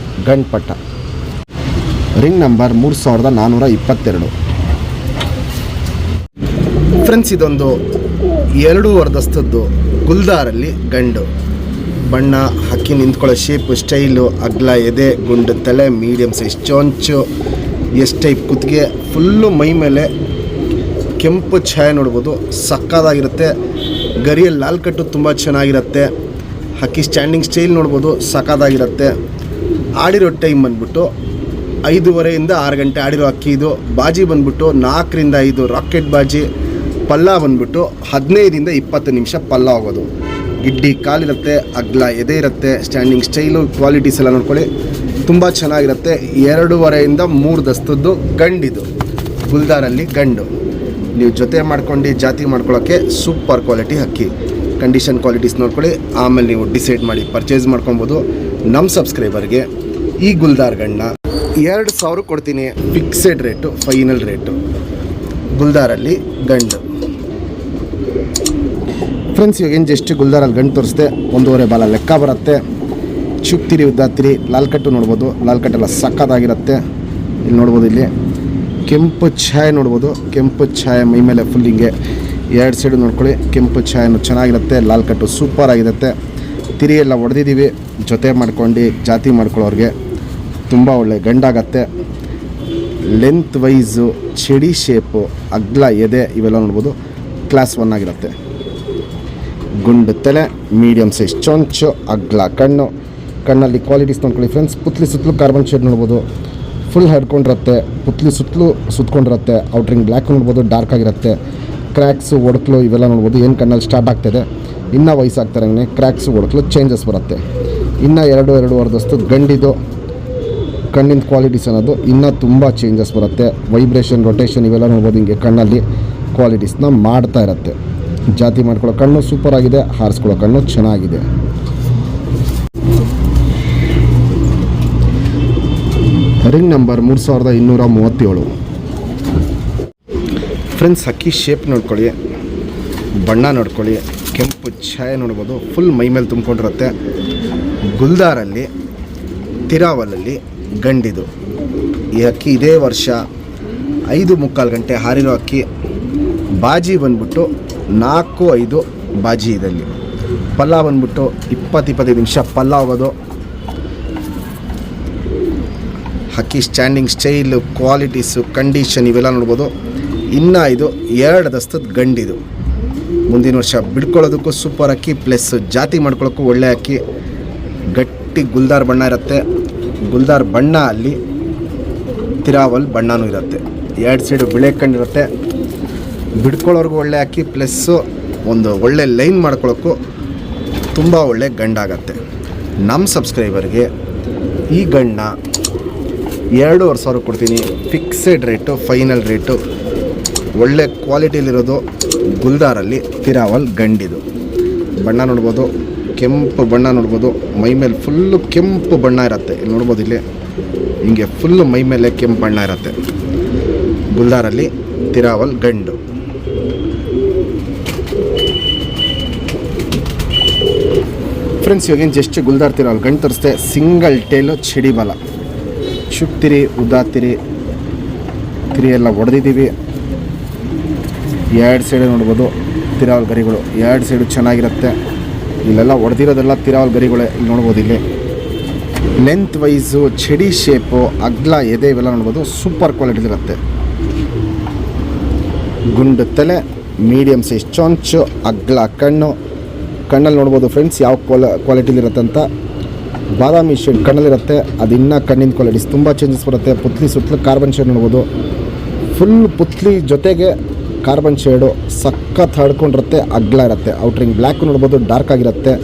ಗಂಡು ಪಟ್ಟ. Ring number 3422. ಫ್ರೆಂಡ್ಸ್, ಇದೊಂದು 2 ವರ್ದಸ್ತದ್ದು ಗುಲ್ದಾರಲ್ಲಿ ಗಂಡು. ಬಣ್ಣ, ಹಕ್ಕಿ ನಿಂತ್ಕೊಳ್ಳೋ ಶೇಪು, ಸ್ಟೈಲು, ಅಗ್ಲ ಎದೆ, ಗುಂಡು ತಲೆ, ಮೀಡಿಯಮ್ ಸೈಜ್ ಚೊಂಚು, ಎಸ್ ಟೈಪ್ ಕುತ್ತಿಗೆ, ಫುಲ್ಲು ಮೈ ಮೇಲೆ ಕೆಂಪು ಛಾಯೆ ನೋಡ್ಬೋದು. ಸಕ್ಕತ್ತಾಗಿರುತ್ತೆ. ಗರಿಯಲ್ಲಿ ಲಾಲ್ ಕಟ್ಟು ತುಂಬ ಚೆನ್ನಾಗಿರುತ್ತೆ. ಹಕ್ಕಿ ಸ್ಟ್ಯಾಂಡಿಂಗ್ ಸ್ಟೈಲ್ ನೋಡ್ಬೋದು, ಸಕ್ಕತ್ತಾಗಿರುತ್ತೆ. ಆಡಿರೋ ಟೈಮ್ ಬಂದ್ಬಿಟ್ಟು 5:30 6 ಗಂಟೆ ಆಡಿರೋ ಹಕ್ಕಿ ಇದು. ಬಾಜಿ ಬಂದ್ಬಿಟ್ಟು 4 ರಿಂದ 5 ರಾಕೆಟ್ ಬಾಜಿ. ಪಲ್ಲ ಬಂದ್ಬಿಟ್ಟು 15 ರಿಂದ 20 ನಿಮಿಷ ಪಲ್ಲ ಹೋಗೋದು. ಗಿಡ್ಡಿ ಕಾಲಿರುತ್ತೆ, ಅಗ್ಲ ಎದೆ ಇರುತ್ತೆ. ಸ್ಟ್ಯಾಂಡಿಂಗ್ ಸ್ಟೈಲು, ಕ್ವಾಲಿಟೀಸ್ ಎಲ್ಲ ನೋಡ್ಕೊಳ್ಳಿ, ತುಂಬ ಚೆನ್ನಾಗಿರುತ್ತೆ. 2.5 ರಿಂದ 3 ದಸ್ತದ್ದು ಗಂಡಿದು, ಗುಲ್ದಾರಲ್ಲಿ ಗಂಡು. ನೀವು ಜೊತೆ ಮಾಡ್ಕೊಂಡು ಜಾತಿ ಮಾಡ್ಕೊಳ್ಳೋಕ್ಕೆ ಸೂಪರ್ ಕ್ವಾಲಿಟಿ ಹಕ್ಕಿ. ಕಂಡೀಷನ್ ಕ್ವಾಲಿಟೀಸ್ ನೋಡ್ಕೊಳ್ಳಿ, ಆಮೇಲೆ ನೀವು ಡಿಸೈಡ್ ಮಾಡಿ ಪರ್ಚೇಸ್ ಮಾಡ್ಕೊಬೋದು. ನಮ್ಮ ಸಬ್ಸ್ಕ್ರೈಬರ್ಗೆ ಈ ಗುಲ್ದಾರ್ ಗಂಡನ್ನ 2,000 ಕೊಡ್ತೀನಿ. Fixed rate, final rate. ಗುಲ್ದಾರಲ್ಲಿ ಗಂಡು. ಫ್ರೆಂಡ್ಸ್, ಇವಾಗ ಏನು ಜಸ್ಟ್ ಗುಲ್ದಾರಲ್ಲಿ ಗಂಡು ತೋರಿಸ್ದೆ. 1.5 ಬಾಲ ಲೆಕ್ಕ ಬರುತ್ತೆ. ಚುಕ್ತಿರಿ ಉದ್ದಾತಿರಿ, ಲಾಲ್ ಕಟ್ಟು ನೋಡ್ಬೋದು. ಲಾಲ್ ಕಟ್ಟೆಲ್ಲ ಸಕ್ಕತ್ತಾಗಿರುತ್ತೆ. ಇಲ್ಲಿ ನೋಡ್ಬೋದು, ಇಲ್ಲಿ ಕೆಂಪು ಛಾಯೆ ನೋಡ್ಬೋದು. ಕೆಂಪು ಛಾಯೆ ಮೈ ಮೇಲೆ ಫುಲ್ ಹಿಂಗೆ 2 ಸೈಡು ನೋಡ್ಕೊಳ್ಳಿ. ಕೆಂಪು ಛಾಯೆನೂ ಚೆನ್ನಾಗಿರುತ್ತೆ. ಲಾಲ್ ಕಟ್ಟು ಸೂಪರ್ ಆಗಿರುತ್ತೆ. ತಿರಿ ಎಲ್ಲ ಹೊಡೆದಿದ್ದೀವಿ. ಜೊತೆ ಮಾಡ್ಕೊಂಡು ಜಾತಿ ಮಾಡ್ಕೊಳ್ಳೋರಿಗೆ ತುಂಬ ಒಳ್ಳೆ ಗಂಡಾಗತ್ತೆ. ಲೆಂತ್ ವೈಸು, ಚಡಿ ಶೇಪು, ಅಗ್ಲ ಎದೆ, ಇವೆಲ್ಲ ನೋಡ್ಬೋದು. ಕ್ಲಾಸ್ 1 ಆಗಿರುತ್ತೆ. ಗುಂಡು ತಲೆ, ಮೀಡಿಯಮ್ ಸೈಜ್ ಚೊಂಚು, ಅಗ್ಲ ಕಣ್ಣು. ಕಣ್ಣಲ್ಲಿ ಕ್ವಾಲಿಟೀಸ್ ನೋಡ್ಕೊಳ್ಳಿ ಫ್ರೆಂಡ್ಸ್. ಸುತ್ತಲೂ ಕಾರ್ಬನ್ ಶೇಡ್ ನೋಡ್ಬೋದು. ಫುಲ್ ಹರ್ಕೊಂಡಿರುತ್ತೆ. ಸುತ್ತಲೂ ಸುತ್ಕೊಂಡಿರುತ್ತೆ. ಔಟ್ರಿಂಗ್ ಬ್ಲ್ಯಾಕ್ ನೋಡ್ಬೋದು, ಡಾರ್ಕ್ ಆಗಿರುತ್ತೆ. ಕ್ರ್ಯಾಕ್ಸು, ಒಡಕಲು ಇವೆಲ್ಲ ನೋಡ್ಬೋದು. ಏನು ಕಣ್ಣಲ್ಲಿ ಸ್ಟಾರ್ಟ್ ಆಗ್ತಾಯಿದೆ. ಇನ್ನೂ ವಯಸ್ಸಾಗ್ತಾರಂಗೆ ಕ್ರ್ಯಾಕ್ಸು, ಒಡಕಲು ಚೇಂಜಸ್ ಬರುತ್ತೆ. ಇನ್ನು 2.5 ದಸ್ತು ಗಂಡಿದು. ಕಣ್ಣಿನ ಕ್ವಾಲಿಟೀಸ್ ಅನ್ನೋದು ಇನ್ನೂ ತುಂಬ ಚೇಂಜಸ್ ಬರುತ್ತೆ. ವೈಬ್ರೇಷನ್, ರೊಟೇಷನ್ ಇವೆಲ್ಲ ನೋಡ್ಬೋದು. ಹಿಂಗೆ ಕಣ್ಣಲ್ಲಿ ಕ್ವಾಲಿಟೀಸ್ನ ಮಾಡ್ತಾ ಇರುತ್ತೆ. ಜಾತಿ ಮಾಡ್ಕೊಳ್ಳೋ ಕಣ್ಣು ಸೂಪರ್ ಆಗಿದೆ. ಹಾರಿಸ್ಕೊಳ್ಳೋ ಕಣ್ಣು ಚೆನ್ನಾಗಿದೆ. Ring number 3237. ಫ್ರೆಂಡ್ಸ್, ಹಕ್ಕಿ ಶೇಪ್ ನೋಡ್ಕೊಳ್ಳಿ, ಬಣ್ಣ ನೋಡ್ಕೊಳ್ಳಿ. ಕೆಂಪು ಛಾಯೆ ನೋಡ್ಬೋದು. ಫುಲ್ ಮೈ ಮೇಲೆ ತುಂಬಿಕೊಂಡಿರುತ್ತೆ. ಗುಲ್ದಾರಲ್ಲಿ ತಿರಾವಲಲ್ಲಿ ಗಂಡಿದು. ಈ ಹಕ್ಕಿ ಇದೇ ವರ್ಷ 5:45 ಗಂಟೆ ಹಾರಿರೋ ಹಕ್ಕಿ. ಬಾಜಿ ಬಂದ್ಬಿಟ್ಟು 4-5 ಬಾಜಿ ಇದಲ್ಲಿ. ಪಲ್ಲ ಬಂದ್ಬಿಟ್ಟು 20-25 ನಿಮಿಷ ಪಲ್ಲ ಹೋಗೋದು. ಹಕ್ಕಿ ಸ್ಟ್ಯಾಂಡಿಂಗ್ ಸ್ಟೈಲು, ಕ್ವಾಲಿಟೀಸು, ಕಂಡೀಷನ್ ಇವೆಲ್ಲ ನೋಡ್ಬೋದು. ಇನ್ನು ಇದು 2 ದಸ್ತದ ಗಂಡಿದು. ಮುಂದಿನ ವರ್ಷ ಬಿಡ್ಕೊಳ್ಳೋದಕ್ಕೂ ಸೂಪರ್ ಅಕ್ಕಿ, ಪ್ಲಸ್ ಜಾತಿ ಮಾಡ್ಕೊಳ್ಳೋಕ್ಕೂ ಒಳ್ಳೆ ಅಕ್ಕಿ. ಗಟ್ಟಿ ಗುಲ್ದಾರ್ ಬಣ್ಣ ಇರುತ್ತೆ. ಗುಲ್ದಾರ್ ಬಣ್ಣ ಅಲ್ಲಿ ತಿರಾವಲ್ ಬಣ್ಣನೂ ಇರುತ್ತೆ. 2 ಸೈಡು ಬಿಳೆ ಕಣ್ಣಿರುತ್ತೆ. ಬಿಡ್ಕೊಳ್ಳೋರ್ಗೂ ಒಳ್ಳೆ ಅಕ್ಕಿ, ಪ್ಲಸ್ಸು ಒಂದು ಒಳ್ಳೆ ಲೈನ್ ಮಾಡ್ಕೊಳ್ಳೋಕ್ಕೂ ತುಂಬ ಒಳ್ಳೆ ಗಂಡಾಗತ್ತೆ. ನಮ್ಮ ಸಬ್ಸ್ಕ್ರೈಬರ್ಗೆ ಈ ಗಂಡನ್ನ 2,500 ಕೊಡ್ತೀನಿ. Fixed rate, final rate. ಒಳ್ಳೆ ಕ್ವಾಲಿಟಿಲಿರೋದು ಗುಲ್ದಾರಲ್ಲಿ ತಿರಾವಲ್ ಗಂಡಿದು. ಬಣ್ಣ ನೋಡ್ಬೋದು, ಕೆಂಪು ಬಣ್ಣ ನೋಡ್ಬೋದು. ಮೈ ಮೇಲೆ ಫುಲ್ಲು ಕೆಂಪು ಬಣ್ಣ ಇರುತ್ತೆ. ಇಲ್ಲಿ ನೋಡ್ಬೋದು, ಇಲ್ಲಿ ಹಿಂಗೆ ಫುಲ್ಲು ಮೈ ಮೇಲೆ ಕೆಂಪು ಬಣ್ಣ ಇರುತ್ತೆ. ಗುಲ್ದಾರಲ್ಲಿ ತಿರಾವಲ್ ಗಂಡು. ಫ್ರೆಂಡ್ಸ್, ಇವಾಗೇನು ಜಸ್ಟ್ ಗುಲ್ದಾರ್ ತಿರಾವಲ್ ಗಂಡು ತೋರಿಸ್ದೆ. ಸಿಂಗಲ್ ಟೇಲು, ಚಡಿ ಬಾಲ, ಚುಕ್ತಿರಿ ಉದ್ದಾತಿರಿ, ತಿರಿ ಎಲ್ಲ ಹೊಡೆದಿದ್ದೀವಿ. 2 ಸೈಡು ನೋಡ್ಬೋದು ತಿರಾವಲ್ ಗರಿಗಳು. 2 ಸೈಡು ಚೆನ್ನಾಗಿರುತ್ತೆ. ಇಲ್ಲೆಲ್ಲ ಹೊಡೆದಿರೋದೆಲ್ಲ ತಿರಾವಲ್ ಗರಿಗಳೇ. ಇಲ್ಲಿ ನೋಡ್ಬೋದು, ಇಲ್ಲಿ ಲೆಂತ್ ವೈಸು, ಚಡಿ ಶೇಪು, ಅಗ್ಲ ಎದೆ ಇವೆಲ್ಲ ನೋಡ್ಬೋದು. ಸೂಪರ್ ಕ್ವಾಲಿಟಿಲಿರುತ್ತೆ. ಗುಂಡು ತಲೆ, ಮೀಡಿಯಮ್ ಸೈಜ್ ಚೊಂಚು, ಅಗ್ಲ ಕಣ್ಣು. ಕಣ್ಣಲ್ಲಿ ನೋಡ್ಬೋದು ಫ್ರೆಂಡ್ಸ್ ಯಾವ ಕ್ವಾಲಿಟಿಲಿರುತ್ತೆ ಅಂತ. ಬಾದಾಮಿ ಶೇಡ್ ಕಣ್ಣಲ್ಲಿರುತ್ತೆ, ಅದು ಇನ್ನೂ ಕಣ್ಣಿನ ಕ್ವಾಲಿಟೀಸ್ ತುಂಬ ಚೇಂಜಸ್ ಬರುತ್ತೆ. ಪುತ್ಲಿ ಸುತ್ತಲೂ ಕಾರ್ಬನ್ ಶೇಡ್ ನೋಡ್ಬೋದು. ಫುಲ್ ಪುತ್ಲಿ ಜೊತೆಗೆ ಕಾರ್ಬನ್ ಶೇಡು ಸಖತ್ ಹಡ್ಕೊಂಡಿರುತ್ತೆ, ಅಗ್ಲ ಇರುತ್ತೆ. ಔಟ್ರಿಂಗ್ ಬ್ಲ್ಯಾಕ್ ನೋಡ್ಬೋದು, ಡಾರ್ಕ್ ಆಗಿರುತ್ತೆ.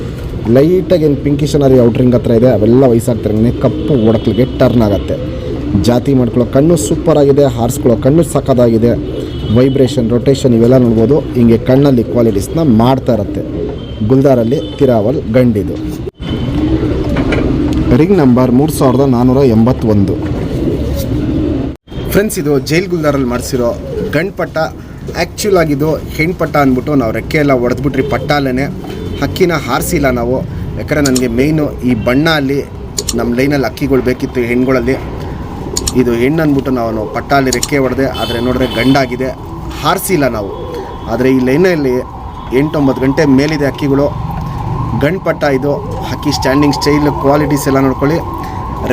ಲೈಟಾಗಿ ಏನು ಪಿಂಕಿಶನರಿ ಔಟ್ರಿಂಗ್ ಹತ್ರ ಇದೆ, ಅವೆಲ್ಲ ವಯಸ್ಸಾಗ್ತಿರಂಗೆ ಕಪ್ಪು ಒಡಕಲಿಗೆ ಟರ್ನ್ ಆಗುತ್ತೆ. ಜಾತಿ ಮಾಡ್ಕೊಳ್ಳೋ ಕಣ್ಣು ಸೂಪರ್ ಆಗಿದೆ, ಹಾರಿಸ್ಕೊಳ್ಳೋ ಕಣ್ಣು ಸಖತ್ತಾಗಿದೆ. ವೈಬ್ರೇಷನ್, ರೊಟೇಷನ್ ಇವೆಲ್ಲ ನೋಡ್ಬೋದು. ಹಿಂಗೆ ಕಣ್ಣಲ್ಲಿ ಕ್ವಾಲಿಟೀಸ್ನ ಮಾಡ್ತಾ ಇರುತ್ತೆ. ಗುಲ್ದಾರಲ್ಲಿ ತಿರಾವಲ್ ಗಂಡಿದು. Ring number 3481. ಫ್ರೆಂಡ್ಸ್, ಇದು ಜೈಲ್ ಗುಲ್ದಾರಲ್ಲಿ ಮಾಡಿಸಿರೋ ಗಂಡು ಪಟ್ಟ. ಆ್ಯಕ್ಚುಲ್ ಆಗಿದ್ದು ಹೆಣ್ಣು ಪಟ್ಟ ಅಂದ್ಬಿಟ್ಟು ನಾವು ರೆಕ್ಕೆ ಎಲ್ಲ ಹೊಡೆದ್ಬಿಟ್ರಿ ಪಟ್ಟಾಲೇ. ಹಕ್ಕಿನ ಹಾರಿಸಿಲ್ಲ ನಾವು, ಯಾಕಂದರೆ ನನಗೆ ಮೇಯ್ನು ಈ ಬಣ್ಣ ಅಲ್ಲಿ ನಮ್ಮ ಲೈನಲ್ಲಿ ಹಕ್ಕಿಗಳು ಬೇಕಿತ್ತು ಹೆಣ್ಣುಗಳಲ್ಲಿ. ಇದು ಹೆಣ್ಣು ಅಂದ್ಬಿಟ್ಟು ನಾವು ಪಟ್ಟಾಲಿ ರೆಕ್ಕೆ ಹೊಡೆದೆ, ಆದರೆ ನೋಡಿದ್ರೆ ಗಂಡಾಗಿದೆ, ಹಾರಿಸಿಲ್ಲ ನಾವು. ಆದರೆ ಈ ಲೈನಲ್ಲಿ 8-9 ಗಂಟೆ ಮೇಲಿದೆ ಹಕ್ಕಿಗಳು. ಗಂಡು ಪಟ್ಟ ಇದು. ಹಕ್ಕಿ ಸ್ಟ್ಯಾಂಡಿಂಗ್ ಸ್ಟೈಲ್ ಕ್ವಾಲಿಟೀಸ್ ಎಲ್ಲ ನೋಡ್ಕೊಳ್ಳಿ.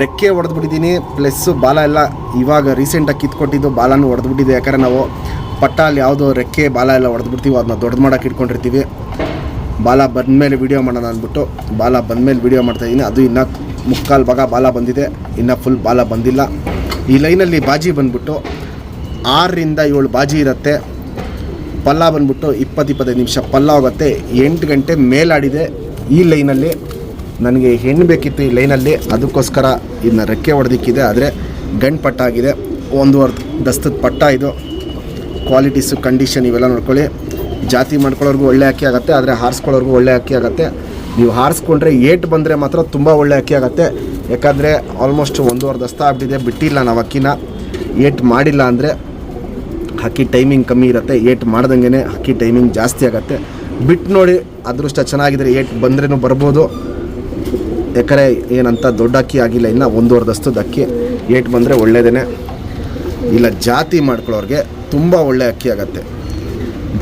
ರೆಕ್ಕೆ ಹೊಡೆದ್ಬಿಟ್ಟಿದ್ದೀನಿ, ಪ್ಲಸ್ಸು ಬಾಲ ಎಲ್ಲ ಇವಾಗ ರೀಸೆಂಟಾಗಿ ಕಿತ್ಕೊಟ್ಟಿದ್ದು ಬಾಲನೂ ಹೊಡೆದ್ಬಿಟ್ಟಿದೆ. ಯಾಕಂದರೆ ನಾವು ಪಟ್ಟಾಲಿ ಯಾವುದೋ ರೆಕ್ಕೆ ಬಾಲ ಎಲ್ಲ ಹೊಡೆದ್ಬಿಡ್ತೀವಿ, ಅದನ್ನ ದೊಡ್ಡದು ಮಾಡೋಕೆ ಇಟ್ಕೊಂಡಿರ್ತೀವಿ. ಬಾಲ ಬಂದಮೇಲೆ ವೀಡಿಯೋ ಮಾಡೋಣ ಅಂದ್ಬಿಟ್ಟು ಬಾಲ ಬಂದಮೇಲೆ ವೀಡಿಯೋ ಮಾಡ್ತಾಯಿದ್ದೀನಿ. ಅದು ಇನ್ನೂ ಮುಕ್ಕಾಲು ಭಾಗ ಬಾಲ ಬಂದಿದೆ, ಇನ್ನೂ ಫುಲ್ ಬಾಲ ಬಂದಿಲ್ಲ. ಈ ಲೈನಲ್ಲಿ ಬಾಜಿ ಬಂದ್ಬಿಟ್ಟು 6ರಿಂದ 7 ಬಾಜಿ ಇರುತ್ತೆ. ಪಲ್ಲ ಬಂದ್ಬಿಟ್ಟು 20-25 ನಿಮಿಷ ಪಲ್ಲ ಹೋಗುತ್ತೆ. 8 ಗಂಟೆ ಮೇಲಾಡಿದೆ ಈ ಲೈನಲ್ಲಿ. ನನಗೆ ಹೆಣ್ಣು ಬೇಕಿತ್ತು ಈ ಲೈನಲ್ಲಿ, ಅದಕ್ಕೋಸ್ಕರ ಇದನ್ನ ರೆಕ್ಕೆ ಹೊಡೆದಿಕ್ಕಿದೆ. ಆದರೆ ಗಂಡು ಪಟ್ಟ ಆಗಿದೆ. 1.5 ದಸ್ತದ ಪಟ್ಟ ಇದು. ಕ್ವಾಲಿಟೀಸು, ಕಂಡೀಷನ್ ಇವೆಲ್ಲ ನೋಡ್ಕೊಳ್ಳಿ. ಜಾತಿ ಮಾಡ್ಕೊಳ್ಳೋರ್ಗೂ ಒಳ್ಳೆ ಅಕ್ಕಿ ಆಗುತ್ತೆ, ಆದರೆ ಹಾರಿಸ್ಕೊಳ್ಳೋರ್ಗೂ ಒಳ್ಳೆ ಅಕ್ಕಿ ಆಗುತ್ತೆ. ನೀವು ಹಾರಿಸ್ಕೊಂಡ್ರೆ ಏಟ್ ಬಂದರೆ ಮಾತ್ರ ತುಂಬ ಒಳ್ಳೆ ಅಕ್ಕಿ ಆಗುತ್ತೆ. ಯಾಕಂದರೆ ಆಲ್ಮೋಸ್ಟ್ 1.5 ದಸ್ತ ಆಗ್ಬಿಟ್ಟಿದೆ, ಬಿಟ್ಟಿಲ್ಲ ನಾವು ಅಕ್ಕಿನ. ಏಟ್ ಮಾಡಿಲ್ಲ ಅಂದರೆ ಹಕ್ಕಿ ಟೈಮಿಂಗ್ ಕಮ್ಮಿ ಇರುತ್ತೆ, ಏಟ್ ಮಾಡ್ದಂಗೆ ಹಕ್ಕಿ ಟೈಮಿಂಗ್ ಜಾಸ್ತಿ ಆಗುತ್ತೆ. ಬಿಟ್ಟು ನೋಡಿ, ಅದೃಷ್ಟ ಚೆನ್ನಾಗಿದ್ರೆ ಏಟ್ ಬಂದ್ರೂ ಬರ್ಬೋದು. ಯಾಕಂದರೆ ಏನಂತ ದೊಡ್ಡ ಅಕ್ಕಿ ಆಗಿಲ್ಲ, ಇನ್ನು 1.5 ದಸ್ತದ ಅಕ್ಕಿ. ಏಟ್ ಬಂದರೆ ಒಳ್ಳೆಯದೇ. ಇಲ್ಲ ಜಾತಿ ಮಾಡ್ಕೊಳ್ಳೋರಿಗೆ ತುಂಬ ಒಳ್ಳೆ ಅಕ್ಕಿ ಆಗುತ್ತೆ.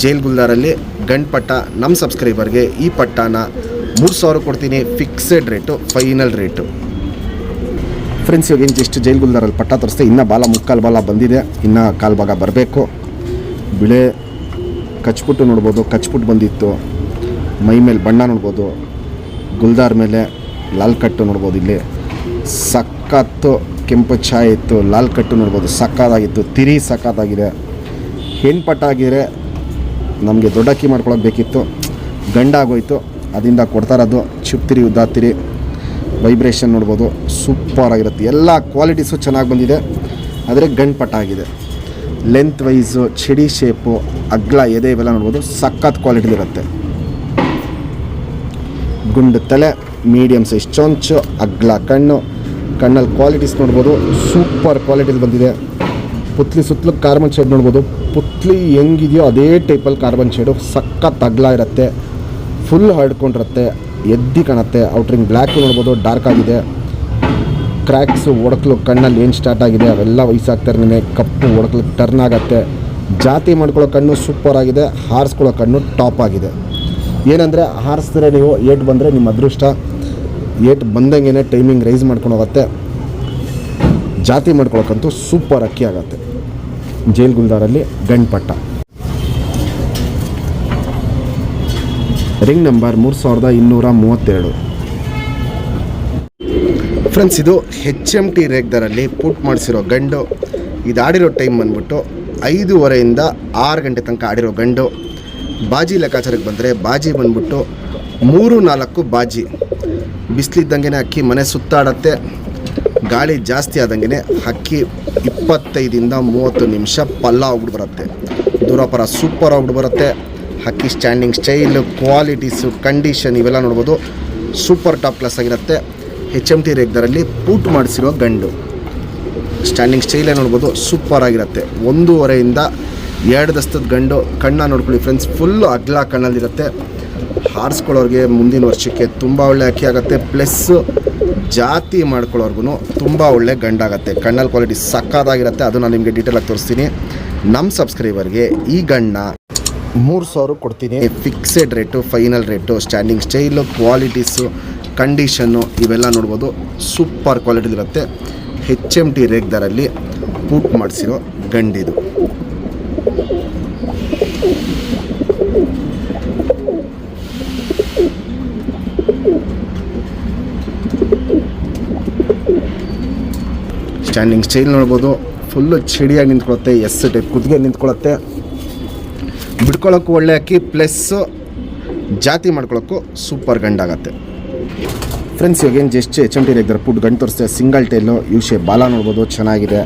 ಜೈಲ್ ಗುಲ್ದಾರಲ್ಲಿ ಗಂಡು ಪಟ್ಟ. ನಮ್ಮ ಸಬ್ಸ್ಕ್ರೈಬರ್ಗೆ ಈ ಪಟ್ಟನ 3000 ಕೊಡ್ತೀನಿ, fixed rate, final rate. Friends, ಇವಾಗ ಜಸ್ಟ್ ಜೈಲ್ ಗುಲ್ದಾರಲ್ಲಿ ಪಟ್ಟ ತೋರಿಸ್ತೆ. ಇನ್ನೂ ಬಾಲ ಮುಕ್ಕಾಲು ಬಾಲ ಬಂದಿದೆ, ಇನ್ನೂ ಕಾಲು ಭಾಗ ಬರಬೇಕು. ಬಿಳೆ ಕಚ್ಪುಟ್ಟು ನೋಡ್ಬೋದು, ಕಚ್ಪುಟ್ಟು ಬಂದಿತ್ತು. ಮೈ ಮೇಲೆ ಬಣ್ಣ ನೋಡ್ಬೋದು, ಗುಲ್ದಾರ್ ಮೇಲೆ ಲಾಲ್ ಕಟ್ಟು ನೋಡ್ಬೋದು. ಇಲ್ಲಿ ಸಖತ್ತು ಕೆಂಪು ಛಾಯೆ ಇತ್ತು, ಲಾಲ್ ಕಟ್ಟು ನೋಡ್ಬೋದು, ಸಕ್ಕತ್ತಾಗಿತ್ತು. ತಿರಿ ಸಕ್ಕತ್ತಾಗಿದೆ. ಹೆಣ್ಣು ಪಟ್ಟ ಆಗಿದ್ರೆ ನಮಗೆ ದೊಡ್ಡ ಅಕ್ಕಿ ಮಾಡ್ಕೊಳಕ್ಕೆ ಬೇಕಿತ್ತು, ಗಂಡಾಗೋಯ್ತು. ಅದರಿಂದ ಕೊಡ್ತಾ ಇರೋದು ಚುಪ್ತಿರಿ, ಉದ್ದಾತಿರಿ. ವೈಬ್ರೇಷನ್ ನೋಡ್ಬೋದು, ಸೂಪರ್ ಆಗಿರುತ್ತೆ. ಎಲ್ಲ ಕ್ವಾಲಿಟೀಸು ಚೆನ್ನಾಗಿ ಬಂದಿದೆ, ಆದರೆ ಗಂಡು ಪಟ್ಟ ಆಗಿದೆ. ಲೆಂತ್ ವೈಸು, ಚಿಡಿ ಶೇಪು, ಅಗ್ಲ ಎದೆ ಇವೆಲ್ಲ ನೋಡ್ಬೋದು, ಸಖತ್ ಕ್ವಾಲಿಟಿಲಿರುತ್ತೆ. ಗುಂಡು ತಲೆ, ಮೀಡಿಯಮ್ ಸೈಜ್ ಚೊಂಚು, ಅಗ್ಲ ಕಣ್ಣು. ಕಣ್ಣಲ್ಲಿ ಕ್ವಾಲಿಟೀಸ್ ನೋಡ್ಬೋದು, ಸೂಪರ್ ಕ್ವಾಲಿಟೀಸ್ ಬಂದಿದೆ. ಪುತ್ಲಿ ಸುತ್ತಲೂ ಕಾರ್ಬನ್ ಶೇಡ್ ನೋಡ್ಬೋದು. ಪುತ್ಲಿ ಹೆಂಗಿದೆಯೋ ಅದೇ ಟೈಪಲ್ಲಿ ಕಾರ್ಬನ್ ಶೇಡು, ಸಖತ್ ಅಗ್ಲ ಇರುತ್ತೆ, ಫುಲ್ ಹರಡ್ಕೊಂಡಿರುತ್ತೆ, ಎದ್ದಿ ಕಾಣುತ್ತೆ. ಔಟ್ರಿಂಗ್ ಬ್ಲ್ಯಾಕ್ ನೋಡ್ಬೋದು, ಡಾರ್ಕ್ ಆಗಿದೆ. ಕ್ರ್ಯಾಕ್ಸು, ಒಡಕಲು ಕಣ್ಣಲ್ಲಿ ಏನು ಸ್ಟಾರ್ಟ್ ಆಗಿದೆ ಅವೆಲ್ಲ ವಯಸ್ಸಾಗ್ತಾರೇ ಕಪ್ಪು ಒಡಕಲು ಟರ್ನ್ ಆಗುತ್ತೆ. ಜಾತಿ ಮಾಡ್ಕೊಳ್ಳೋ ಕಣ್ಣು ಸೂಪರ್ ಆಗಿದೆ, ಹಾರಿಸ್ಕೊಳ್ಳೋ ಕಣ್ಣು ಟಾಪ್ ಆಗಿದೆ. ಏನಂದರೆ ಹಾರಿಸಿದ್ರೆ ನೀವು ಏಟ್ ಬಂದರೆ ನಿಮ್ಮ ಅದೃಷ್ಟ. ಏಟ್ ಬಂದಂಗೆ ಟೈಮಿಂಗ್ ರೈಸ್ ಮಾಡ್ಕೊಂಡು ಹೋಗುತ್ತೆ. ಜಾತಿ ಮಾಡ್ಕೊಳ್ಳೋಕ್ಕಂತೂ ಸೂಪರ್ ಅಕ್ಕಿ ಆಗುತ್ತೆ. ಜೈಲ್ ಗುಲ್ದಾರಲ್ಲಿ ಗಂಡು ಪಟ್ಟ. Ring number 3232. ಫ್ರೆಂಡ್ಸ್, ಇದು HMT ರೇಗ್ದಾರಲ್ಲಿ ಪುಟ್ ಮಾಡಿಸಿರೋ ಗಂಡು. ಇದು ಆಡಿರೋ ಟೈಮ್ ಬಂದ್ಬಿಟ್ಟು 5:30ಯಿಂದ 6 ಗಂಟೆ ತನಕ ಆಡಿರೋ ಗಂಡು. ಬಾಜಿ ಲೆಕ್ಕಾಚಾರಕ್ಕೆ ಬಂದರೆ ಬಾಜಿ ಬಂದ್ಬಿಟ್ಟು 3-4 ಬಾಜಿ. ಬಿಸಿಲಿದ್ದಂಗೆ ಅಕ್ಕಿ ಮನೆ ಸುತ್ತಾಡತ್ತೆ. ಗಾಳಿ ಜಾಸ್ತಿ ಆದಂಗೆ ಹಕ್ಕಿ 25ರಿಂದ 30 ನಿಮಿಷ ಪಲ್ಲ ಹೋಗ್ಬಿಟ್ಟು ಬರುತ್ತೆ. ದೂರಪರ ಸೂಪರ್ ಹೋಗ್ಬಿಟ್ಟು ಬರುತ್ತೆ. ಹಕ್ಕಿ ಸ್ಟ್ಯಾಂಡಿಂಗ್ ಸ್ಟೈಲು, ಕ್ವಾಲಿಟೀಸು, ಕಂಡೀಷನ್ ಇವೆಲ್ಲ ನೋಡ್ಬೋದು, ಸೂಪರ್ ಟಾಪ್ ಕ್ಲಾಸ್ ಆಗಿರುತ್ತೆ. HMT ರೇಗ್ದಾರಲ್ಲಿ ಪೂಟ್ ಮಾಡಿಸಿರೋ ಗಂಡು. ಸ್ಟ್ಯಾಂಡಿಂಗ್ ಸ್ಟೈಲೇ ನೋಡ್ಬೋದು, ಸೂಪರ್ ಆಗಿರುತ್ತೆ. 1.5ರಿಂದ 2 ದಸ್ತದ ಗಂಡು. ಕಣ್ಣ ನೋಡ್ಕೊಳ್ಳಿ ಫ್ರೆಂಡ್ಸ್, ಫುಲ್ಲು ಅಗ್ಲ ಕಣ್ಣಲ್ಲಿರುತ್ತೆ. ಹಾರಿಸ್ಕೊಳ್ಳೋರಿಗೆ ಮುಂದಿನ ವರ್ಷಕ್ಕೆ ತುಂಬ ಒಳ್ಳೆ ಅಕ್ಕಿ ಆಗುತ್ತೆ. ಪ್ಲಸ್ಸು ಜಾತಿ ಮಾಡ್ಕೊಳ್ಳೋರ್ಗು ತುಂಬ ಒಳ್ಳೆ ಗಂಡಾಗುತ್ತೆ. ಕಣ್ಣಲ್ಲಿ ಕ್ವಾಲಿಟಿ ಸಕ್ಕತ್ತಾಗಿರುತ್ತೆ. ಅದು ನಾನು ನಿಮಗೆ ಡೀಟೇಲಾಗಿ ತೋರಿಸ್ತೀನಿ. ನಮ್ಮ ಸಬ್ಸ್ಕ್ರೈಬರ್ಗೆ ಈ ಗಂಡನ್ನ 3000 ಕೊಡ್ತೀನಿ, fixed rate, final rate. Standing style, qualities, condition ಇವೆಲ್ಲ ನೋಡ್ಬೋದು, ಸೂಪರ್ ಕ್ವಾಲಿಟಿಲಿರುತ್ತೆ. HMT ರೇಗ್ದಾರಲ್ಲಿ ಪೂಟ್ ಮಾಡಿಸಿರೋ ಗಂಡಿದು. ಸ್ಟ್ಯಾಂಡಿಂಗ್ ಸ್ಟೈಲ್ ನೋಡ್ಬೋದು. ಫುಲ್ಲು ಚಡಿಯಾಗಿ ನಿಂತ್ಕೊಳ್ಳುತ್ತೆ. ಎಸ್ ಟೈಪ್ ಕುತ್ತಿಗೆ ನಿಂತ್ಕೊಳ್ಳುತ್ತೆ. ಬಿಡ್ಕೊಳ್ಳೋಕ್ಕೂ ಒಳ್ಳೆ ಅಕ್ಕಿ, ಪ್ಲಸ್ಸು ಜಾತಿ ಮಾಡ್ಕೊಳ್ಳೋಕ್ಕೂ ಸೂಪರ್ ಗಂಡಾಗತ್ತೆ. ಫ್ರೆಂಡ್ಸ್ ಇವಾಗೇನು ಜಸ್ಟ್ HMT ರೇಗ್ದಾರೆ ಪುಟ್ ಗಂಡು ತೋರಿಸ್ತೆ. ಸಿಂಗಲ್ ಟೈಲು ಯು ಶೇಪ್ ಬಾಲ ನೋಡ್ಬೋದು, ಚೆನ್ನಾಗಿದೆ.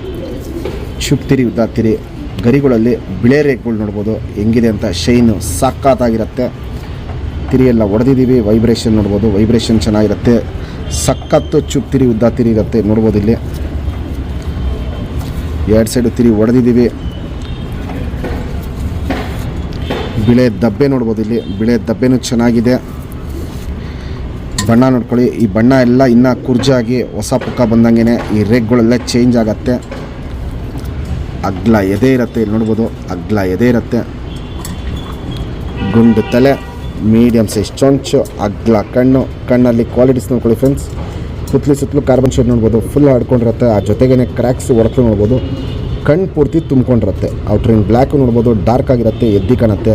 ಚುಪ್ತಿರಿ ಉದ್ದಾತಿರಿ ಗರಿಗಳಲ್ಲಿ ಬಿಳೆ ರೇಖೆಗಳು ನೋಡ್ಬೋದು ಹೆಂಗಿದೆ ಅಂತ. ಶೈನು ಸಖತ್ತಾಗಿರುತ್ತೆ. ತಿರಿ ಎಲ್ಲ ಹೊಡೆದಿದ್ದೀವಿ. ವೈಬ್ರೇಷನ್ ನೋಡ್ಬೋದು, ವೈಬ್ರೇಷನ್ ಚೆನ್ನಾಗಿರುತ್ತೆ. ಸಖತ್ತು ಚುಪ್ತಿರಿ ಉದ್ದಾತಿರಿ ಇರುತ್ತೆ ನೋಡ್ಬೋದು. ಇಲ್ಲಿ 2 ಸೈಡು ತಿರಿ ಹೊಡೆದಿದ್ದೀವಿ. ಬಿಳೆ ದಬ್ಬೆ ನೋಡ್ಬೋದು. ಇಲ್ಲಿ ಬಿಳೆ ದಬ್ಬೆನೂ ಚೆನ್ನಾಗಿದೆ. ಬಣ್ಣ ನೋಡ್ಕೊಳ್ಳಿ. ಈ ಬಣ್ಣ ಎಲ್ಲ ಇನ್ನೂ ಕುರ್ಜಾಗಿ ಹೊಸ ಪುಕ್ಕ ಬಂದಂಗೆ ಈ ರೇಗ್ಗಳೆಲ್ಲ ಚೇಂಜ್ ಆಗುತ್ತೆ. ಅಗ್ಲ ಎದೆ ಇರುತ್ತೆ. ಇಲ್ಲಿ ನೋಡ್ಬೋದು ಅಗ್ಲ ಎದೆ ಇರುತ್ತೆ. ಗುಂಡು ತಲೆ, ಮೀಡಿಯಮ್ ಸೈಜ್ ಚೊಂಚು, ಅಗ್ಲ ಕಣ್ಣು. ಕಣ್ಣಲ್ಲಿ ಕ್ವಾಲಿಟೀಸ್ ನೋಡ್ಕೊಳ್ಳಿ ಫ್ರೆಂಡ್ಸ್. ಸುತ್ತಲೂ ಕಾರ್ಬನ್ ಶೇಡ್ ನೋಡ್ಬೋದು. ಫುಲ್ ಹಡ್ಕೊಂಡಿರುತ್ತೆ. ಆ ಜೊತೆಗೇ ಕ್ರ್ಯಾಕ್ಸ್ ಹೊಡ್ಕೊಂಡು ನೋಡ್ಬೋದು. ಕಣ್ಣು ಪೂರ್ತಿ ತುಂಬ್ಕೊಂಡಿರುತ್ತೆ. ಔಟ್ರಿಂಗ್ ಬ್ಲ್ಯಾಕು ನೋಡ್ಬೋದು, ಡಾರ್ಕ್ ಆಗಿರುತ್ತೆ, ಎದ್ದಿ ಕಾಣುತ್ತೆ.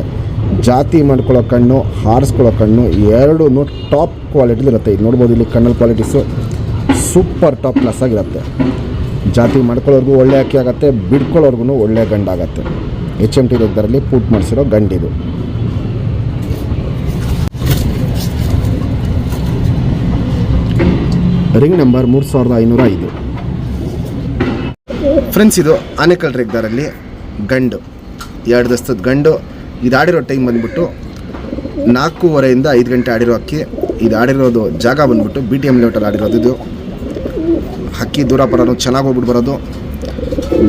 ಜಾತಿ ಮಾಡ್ಕೊಳ್ಳೋ ಕಣ್ಣು, ಹಾರಿಸ್ಕೊಳ್ಳೋ ಕಣ್ಣು ಎರಡೂ ಟಾಪ್ ಕ್ವಾಲಿಟಿಲಿರುತ್ತೆ. ಇಲ್ಲಿ ನೋಡ್ಬೋದು. ಇಲ್ಲಿ ಕಣ್ಣಲ್ಲಿ ಕ್ವಾಲಿಟೀಸು ಸೂಪರ್ ಟಾಪ್ ಕ್ಲಾಸ್ ಆಗಿರುತ್ತೆ. ಜಾತಿ ಮಾಡ್ಕೊಳ್ಳೋರ್ಗೂ ಒಳ್ಳೆ ಅಕ್ಕಿ ಆಗುತ್ತೆ, ಬಿಡ್ಕೊಳ್ಳೋರ್ಗು ಒಳ್ಳೆ ಗಂಡಾಗತ್ತೆ. HMT ರೇಗ್ದಾರಲ್ಲಿ ಪೂಟ್ ಮಾಡಿಸಿರೋ ಗಂಡಿದು. Ring number 3505. ಫ್ರೆಂಡ್ಸ್ ಇದು ಆನೆಕಲ್ ರೇಗ್ದಾರಲ್ಲಿ ಗಂಡು, 2 ದಸ್ತದ ಗಂಡು. ಇದು ಆಡಿರೋ ಟೈಮ್ ಬಂದ್ಬಿಟ್ಟು 4:30 5 ಗಂಟೆ ಆಡಿರೋ ಅಕ್ಕಿ. ಇದು ಆಡಿರೋದು ಜಾಗ ಬಂದ್ಬಿಟ್ಟು BTM ಲೇಔಟಲ್ಲಿ ಆಡಿರೋದು. ಇದು ಅಕ್ಕಿ ದೂರ ಬರೋದು, ಚೆನ್ನಾಗಿ ಹೋಗ್ಬಿಟ್ಟು ಬರೋದು.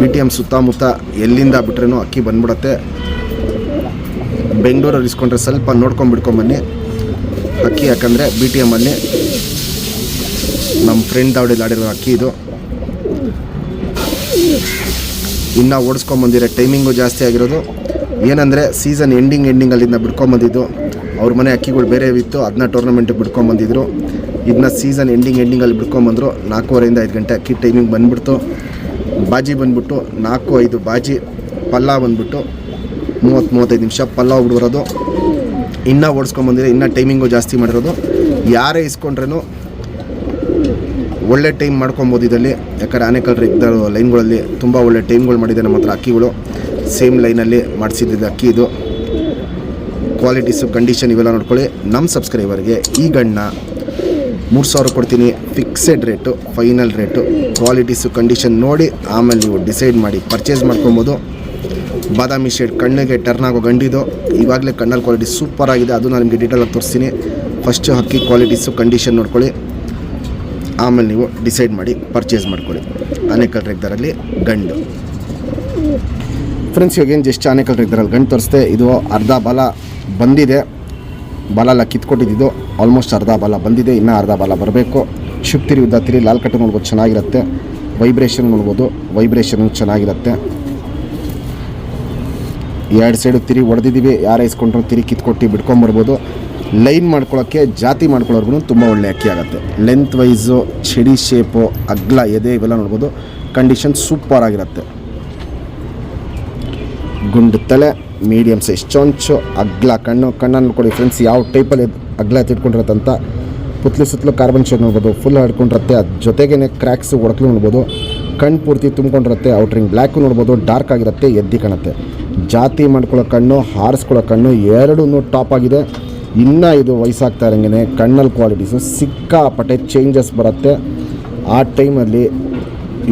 BTM ಸುತ್ತಮುತ್ತ ಎಲ್ಲಿಂದ ಬಿಟ್ರೇನು ಅಕ್ಕಿ ಬಂದ್ಬಿಡುತ್ತೆ. ಬೆಂಗಳೂರಲ್ಲಿ ಇಸ್ಕೊಂಡ್ರೆ ಸ್ವಲ್ಪ ನೋಡ್ಕೊಂಡ್ಬಿಡ್ಕೊಂಬನ್ನಿ ಅಕ್ಕಿ, ಯಾಕಂದರೆ BTMಲ್ಲಿ ನಮ್ಮ ಫ್ರೆಂಡ್ ದಾವಡಿಲಿ ಆಡಿರೋ ಅಕ್ಕಿ ಇದು. ಇನ್ನೂ ಓಡಿಸ್ಕೊಂಬಂದಿರೋ ಟೈಮಿಂಗು ಜಾಸ್ತಿ ಆಗಿರೋದು. ಏನಂದರೆ ಸೀಸನ್ ಎಂಡಿಂಗಲ್ಲಿಂದ ಬಿಡ್ಕೊಂಬಂದಿದ್ದು. ಅವ್ರ ಮನೆ ಅಕ್ಕಿಗಳು ಬೇರೆ ಇತ್ತು, ಅದನ್ನ ಟೂರ್ನಮೆಂಟಿಗೆ ಬಿಡ್ಕೊಂಬಂದಿದ್ರು. ಇದನ್ನ ಸೀಸನ್ ಎಂಡಿಂಗಲ್ಲಿ ಬಿಡ್ಕೊಂಬಂದರು. 4:30 5 ಗಂಟೆ ಅಕ್ಕಿ ಟೈಮಿಂಗ್ ಬಂದುಬಿಡ್ತು. ಬಾಜಿ ಬಂದ್ಬಿಟ್ಟು 4-5 ಬಾಜಿ. ಪಲ್ಲ ಬಂದ್ಬಿಟ್ಟು 30-35 ನಿಮಿಷ ಪಲ್ಲ ಹೋಗ್ಬಿಡ್ಬರೋದು. ಇನ್ನೂ ಓಡಿಸ್ಕೊಂಬಂದಿರೋ, ಇನ್ನೂ ಟೈಮಿಂಗು ಜಾಸ್ತಿ ಮಾಡಿರೋದು. ಯಾರೇ ಇಸ್ಕೊಂಡ್ರೂ ಒಳ್ಳೆ ಟೈಮ್ ಮಾಡ್ಕೊಬೋದು ಇದರಲ್ಲಿ. ಯಾಕಂದರೆ ಆನೆಕಲ್ ರೇಗ್ದಾರ ಲೈನ್ಗಳಲ್ಲಿ ತುಂಬ ಒಳ್ಳೆ ಟೈಮ್ಗಳು ಮಾಡಿದೆ ನಮ್ಮ ಹತ್ರ ಅಕ್ಕಿಗಳು. ಸೇಮ್ ಲೈನಲ್ಲಿ ಮಾಡಿಸಿದ್ದಿದ್ದು ಅಕ್ಕಿ ಇದು. ಕ್ವಾಲಿಟೀಸು, ಕಂಡೀಷನ್ ಇವೆಲ್ಲ ನೋಡ್ಕೊಳ್ಳಿ. ನಮ್ಮ ಸಬ್ಸ್ಕ್ರೈಬರ್ಗೆ ಈ ಗಣ್ಣ 3000 ಕೊಡ್ತೀನಿ. Fixed rate, final rate. Qualities, condition ನೋಡಿ ಆಮೇಲೆ ನೀವು ಡಿಸೈಡ್ ಮಾಡಿ ಪರ್ಚೇಸ್ ಮಾಡ್ಕೊಬೋದು. ಬಾದಾಮಿ ಶೇಡ್ ಕಣ್ಣಿಗೆ ಟರ್ನ್ ಆಗೋ ಗಂಡಿದು. ಇವಾಗಲೇ ಕಣ್ಣಲ್ಲಿ ಕ್ವಾಲಿಟಿ ಸೂಪರ್ ಆಗಿದೆ. ಅದು ನಾನು ನಿಮಗೆ ಡೀಟೇಲಾಗಿ ತೋರಿಸ್ತೀನಿ. ಫಸ್ಟು ಅಕ್ಕಿ ಕ್ವಾಲಿಟೀಸು, ಕಂಡೀಷನ್ ನೋಡ್ಕೊಳ್ಳಿ, ಆಮೇಲೆ ನೀವು ಡಿಸೈಡ್ ಮಾಡಿ ಪರ್ಚೇಸ್ ಮಾಡ್ಕೊಳ್ಳಿ. ಆನೆಕಲ್ ರೇಗ್ದಾರಲ್ಲಿ ಗಂಡು. ಫ್ರೆಂಡ್ಸ್ ಇವಾಗೇನು ಜಸ್ಟ್ ಆನೆಕಲ್ ರೇಗ್ದಾರಲ್ಲಿ ಗಂಡು ತೋರಿಸ್ದೆ. ಇದು ಅರ್ಧ ಬಾಲ ಬಂದಿದೆ. ಬಾಲ ಎಲ್ಲ ಕಿತ್ಕೊಟ್ಟಿದ್ದು. ಆಲ್ಮೋಸ್ಟ್ ಅರ್ಧ ಬಾಲ ಬಂದಿದೆ, ಇನ್ನೂ ಅರ್ಧ ಬಾಲ ಬರಬೇಕು. ಶುಕ್ತಿರಿ ಉದ್ದಾತಿರಿ ಲಾಲ್ ಕಟ್ಟು ನೋಡ್ಬೋದು, ಚೆನ್ನಾಗಿರುತ್ತೆ. ವೈಬ್ರೇಷನ್ ನೋಡ್ಬೋದು, ವೈಬ್ರೇಷನ್ ಚೆನ್ನಾಗಿರುತ್ತೆ. 2 ಸೈಡು ತಿರಿ ಹೊಡೆದಿದ್ದೀವಿ. ಯಾರೇ ಇಸ್ಕೊಂಡ್ರು ತಿರಿ ಕಿತ್ಕೊಟ್ಟು ಬಿಡ್ಕೊಂಬರ್ಬೋದು. ಲೈನ್ ಮಾಡ್ಕೊಳ್ಳೋಕ್ಕೆ, ಜಾತಿ ಮಾಡ್ಕೊಳ್ಳೋರ್ಗು ತುಂಬ ಒಳ್ಳೆ ಅಕ್ಕಿ ಆಗುತ್ತೆ. ಲೆಂತ್ ವೈಸು, ಚಡಿ ಶೇಪು, ಅಗ್ಲ ಎದೆ ಇವೆಲ್ಲ ನೋಡ್ಬೋದು. ಕಂಡೀಷನ್ ಸೂಪರ್ ಆಗಿರುತ್ತೆ. ಗುಂಡು ತಲೆ, ಮೀಡಿಯಮ್ ಸೈಜ್ ಚೊಂಚು, ಅಗ್ಲ ಕಣ್ಣು. ಕಣ್ಣನ್ನು ನೋಡ್ಕೊಳ್ಳಿ ಫ್ರೆಂಡ್ಸ್ ಯಾವ ಟೈಪಲ್ಲಿ ಅಗ್ಲ ತಿಟ್ಕೊಂಡಿರತ್ತಂತ. ಸುತ್ತಲೂ ಕಾರ್ಬನ್ ಶೇಡ್ ನೋಡ್ಬೋದು, ಫುಲ್ ಹಡ್ಕೊಂಡಿರುತ್ತೆ. ಅದ್ರ ಜೊತೆಗೇ ಕ್ರ್ಯಾಕ್ಸ್ ಹೊಡ್ಕಲು ನೋಡ್ಬೋದು. ಕಣ್ಣು ಪೂರ್ತಿ ತುಂಬ್ಕೊಂಡಿರುತ್ತೆ. ಔಟ್ರಿಂಗ್ ಬ್ಲ್ಯಾಕು ನೋಡ್ಬೋದು, ಡಾರ್ಕ್ ಆಗಿರುತ್ತೆ, ಎದ್ದಿ ಕಾಣುತ್ತೆ. ಜಾತಿ ಮಾಡ್ಕೊಳ್ಳೋ ಕಣ್ಣು, ಹಾರಿಸ್ಕೊಳ್ಳೋ ಕಣ್ಣು ಎರಡೂ ಟಾಪ್ ಆಗಿದೆ. ಇನ್ನೂ ಇದು ವಯಸ್ಸಾಗ್ತಾ ಇರೋಂಗೆ ಕಣ್ಣಲ್ಲಿ ಕ್ವಾಲಿಟೀಸು ಸಿಕ್ಕಾಪಟ್ಟೆ ಚೇಂಜಸ್ ಬರುತ್ತೆ. ಆ ಟೈಮಲ್ಲಿ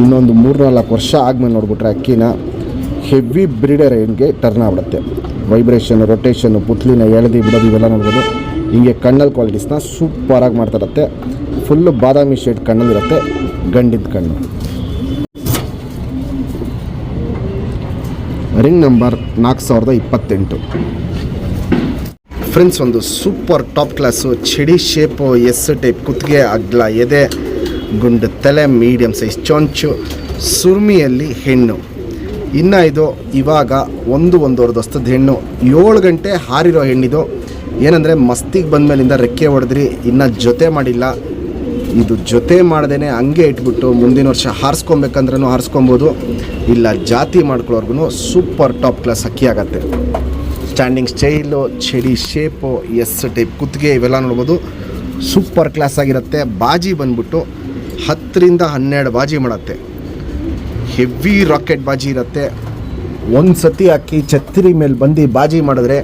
ಇನ್ನೊಂದು 3-4 ವರ್ಷ ಆದಮೇಲೆ ನೋಡ್ಬಿಟ್ರೆ ಅಕ್ಕಿನ ಹೆವಿ ಬ್ರೀಡರ್ ರೇಂಜ್ಗೆ ಟರ್ನ್ ಆಗ್ಬಿಡುತ್ತೆ. ವೈಬ್ರೇಷನ್, ರೊಟೇಷನ್ನು, ಪುತ್ಲಿನ ಎಳೆದು ಬಿಡೋದು ಇವೆಲ್ಲ ನೋಡ್ಬೋದು. ಹಿಂಗೆ ಕಣ್ಣಲ್ಲಿ ಕ್ವಾಲಿಟೀಸ್ನ ಸೂಪರಾಗಿ ಮಾಡ್ತಾಯಿರುತ್ತೆ. ಫುಲ್ಲು ಬಾದಾಮಿ ಶೇಡ್ ಕಣ್ಣಲ್ಲಿರುತ್ತೆ ಗಂಡಿದ ಕಣ್ಣು. Ring number 4028. ಫ್ರೆಂಡ್ಸ್ ಒಂದು ಸೂಪರ್ ಟಾಪ್ ಕ್ಲಾಸು, ಚಡಿ ಶೇಪು, ಎಸ್ ಟೈಪ್ ಕುತ್ತಿಗೆ, ಅಗ್ಲ ಎದೆ, ಗುಂಡು ತಲೆ, ಮೀಡಿಯಮ್ ಸೈಜ್ ಚೊಂಚು, ಸುರ್ಮಿಯಲ್ಲಿ ಹೆಣ್ಣು. ಇನ್ನು ಇದು ಇವಾಗ 1-1.5 ವರ್ಷದ ಹೆಣ್ಣು. 7 ಗಂಟೆ ಹಾರಿರೋ ಹೆಣ್ಣಿದು. ಏನಂದರೆ ಮಸ್ತಿಗೆ ಬಂದಮೇಲಿಂದ ರೆಕ್ಕೆ ಹೊಡೆದ್ರಿ, ಇನ್ನೂ ಜೊತೆ ಮಾಡಿಲ್ಲ. ಇದು ಜೊತೆ ಮಾಡ್ದೇ ಹಂಗೆ ಇಟ್ಬಿಟ್ಟು ಮುಂದಿನ ವರ್ಷ ಹಾರಿಸ್ಕೊಬೇಕಂದ್ರೂ ಹಾರಿಸ್ಕೊಬೋದು. ಇಲ್ಲ ಜಾತಿ ಮಾಡ್ಕೊಳ್ಳೋರ್ಗು ಸೂಪರ್ ಟಾಪ್ ಕ್ಲಾಸ್ ಅಕ್ಕಿ ಆಗುತ್ತೆ. ಸ್ಟ್ಯಾಂಡಿಂಗ್ ಸ್ಟೈಲು, ಚಡಿ ಶೇಪು, ಎಸ್ ಟೈಪ್ ಕುತ್ತಿಗೆ ಇವೆಲ್ಲ ನೋಡ್ಬೋದು. ಸೂಪರ್ ಕ್ಲಾಸ್ ಆಗಿರುತ್ತೆ. ಬಾಜಿ ಬಂದ್ಬಿಟ್ಟು 10-12 ಬಾಜಿ ಮಾಡುತ್ತೆ. ಹೆವಿ ರಾಕೆಟ್ ಬಾಜಿ ಇರುತ್ತೆ. ಒಂದು ಸತಿ ಹಾಕಿ ಛತ್ರಿ ಮೇಲೆ ಬಂದು ಬಾಜಿ ಮಾಡಿದ್ರೆ